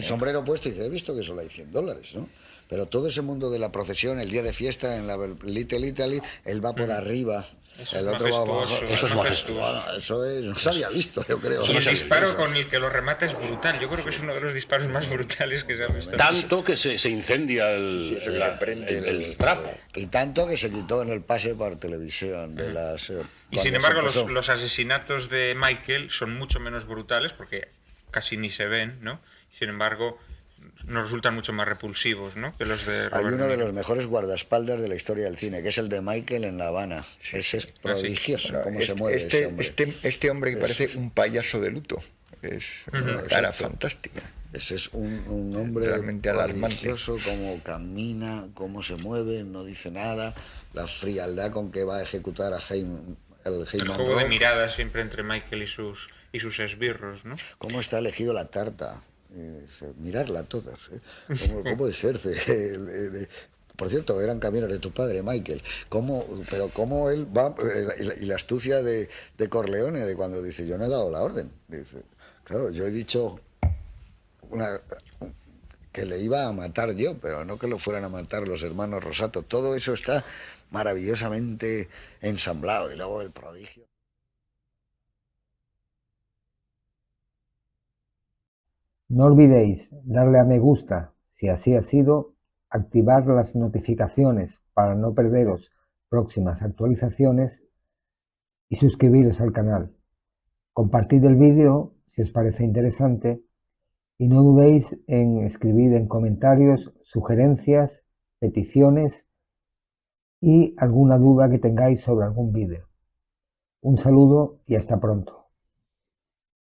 sombrero puesto y dice, he visto que solo hay $100, ¿no? Pero todo ese mundo de la procesión, el día de fiesta en la Little Italy, él va por arriba, Eso el es otro va abajo. majestuoso, Eso es Bueno, eso es, no se había visto, yo creo. Y no el se había disparo visto. con el que lo remata es brutal. Yo creo que es uno de los disparos más brutales que se ha visto. Tanto que se incendia eso que se prende el trapo. Y tanto que se quitó en el pase por televisión de las... Y sin cuando embargo, se pasó. los asesinatos de Michael son mucho menos brutales porque casi ni se ven, ¿no? Sin embargo, nos resultan mucho más repulsivos, ¿no? Que los de Hay Robert uno de De Niro. los mejores guardaespaldas de la historia del cine, que es el de Michael en La Habana. Ese es prodigioso, No, cómo se mueve ese hombre. este hombre que parece un payaso de luto. Es una cara fantástica. Ese es un hombre Realmente alarmante. prodigioso, cómo camina, cómo se mueve, no dice nada, la frialdad con que va a ejecutar a El Heyman juego de Rock, miradas siempre entre Michael y sus esbirros, ¿no? cómo está elegido la tarta, mirarla todas, cómo ejerce. Por cierto, eran camiones de tu padre, Michael. Pero cómo él va, y la astucia de Corleone, de cuando dice, yo no he dado la orden. Dice, claro, yo he dicho que le iba a matar yo, pero no que lo fueran a matar los hermanos Rosato. Todo eso está maravillosamente ensamblado. Y luego el prodigio. No olvidéis darle a me gusta si así ha sido, activar las notificaciones para no perderos próximas actualizaciones y suscribiros al canal. Compartid el vídeo si os parece interesante y no dudéis en escribir en comentarios sugerencias, peticiones y alguna duda que tengáis sobre algún vídeo. Un saludo y hasta pronto.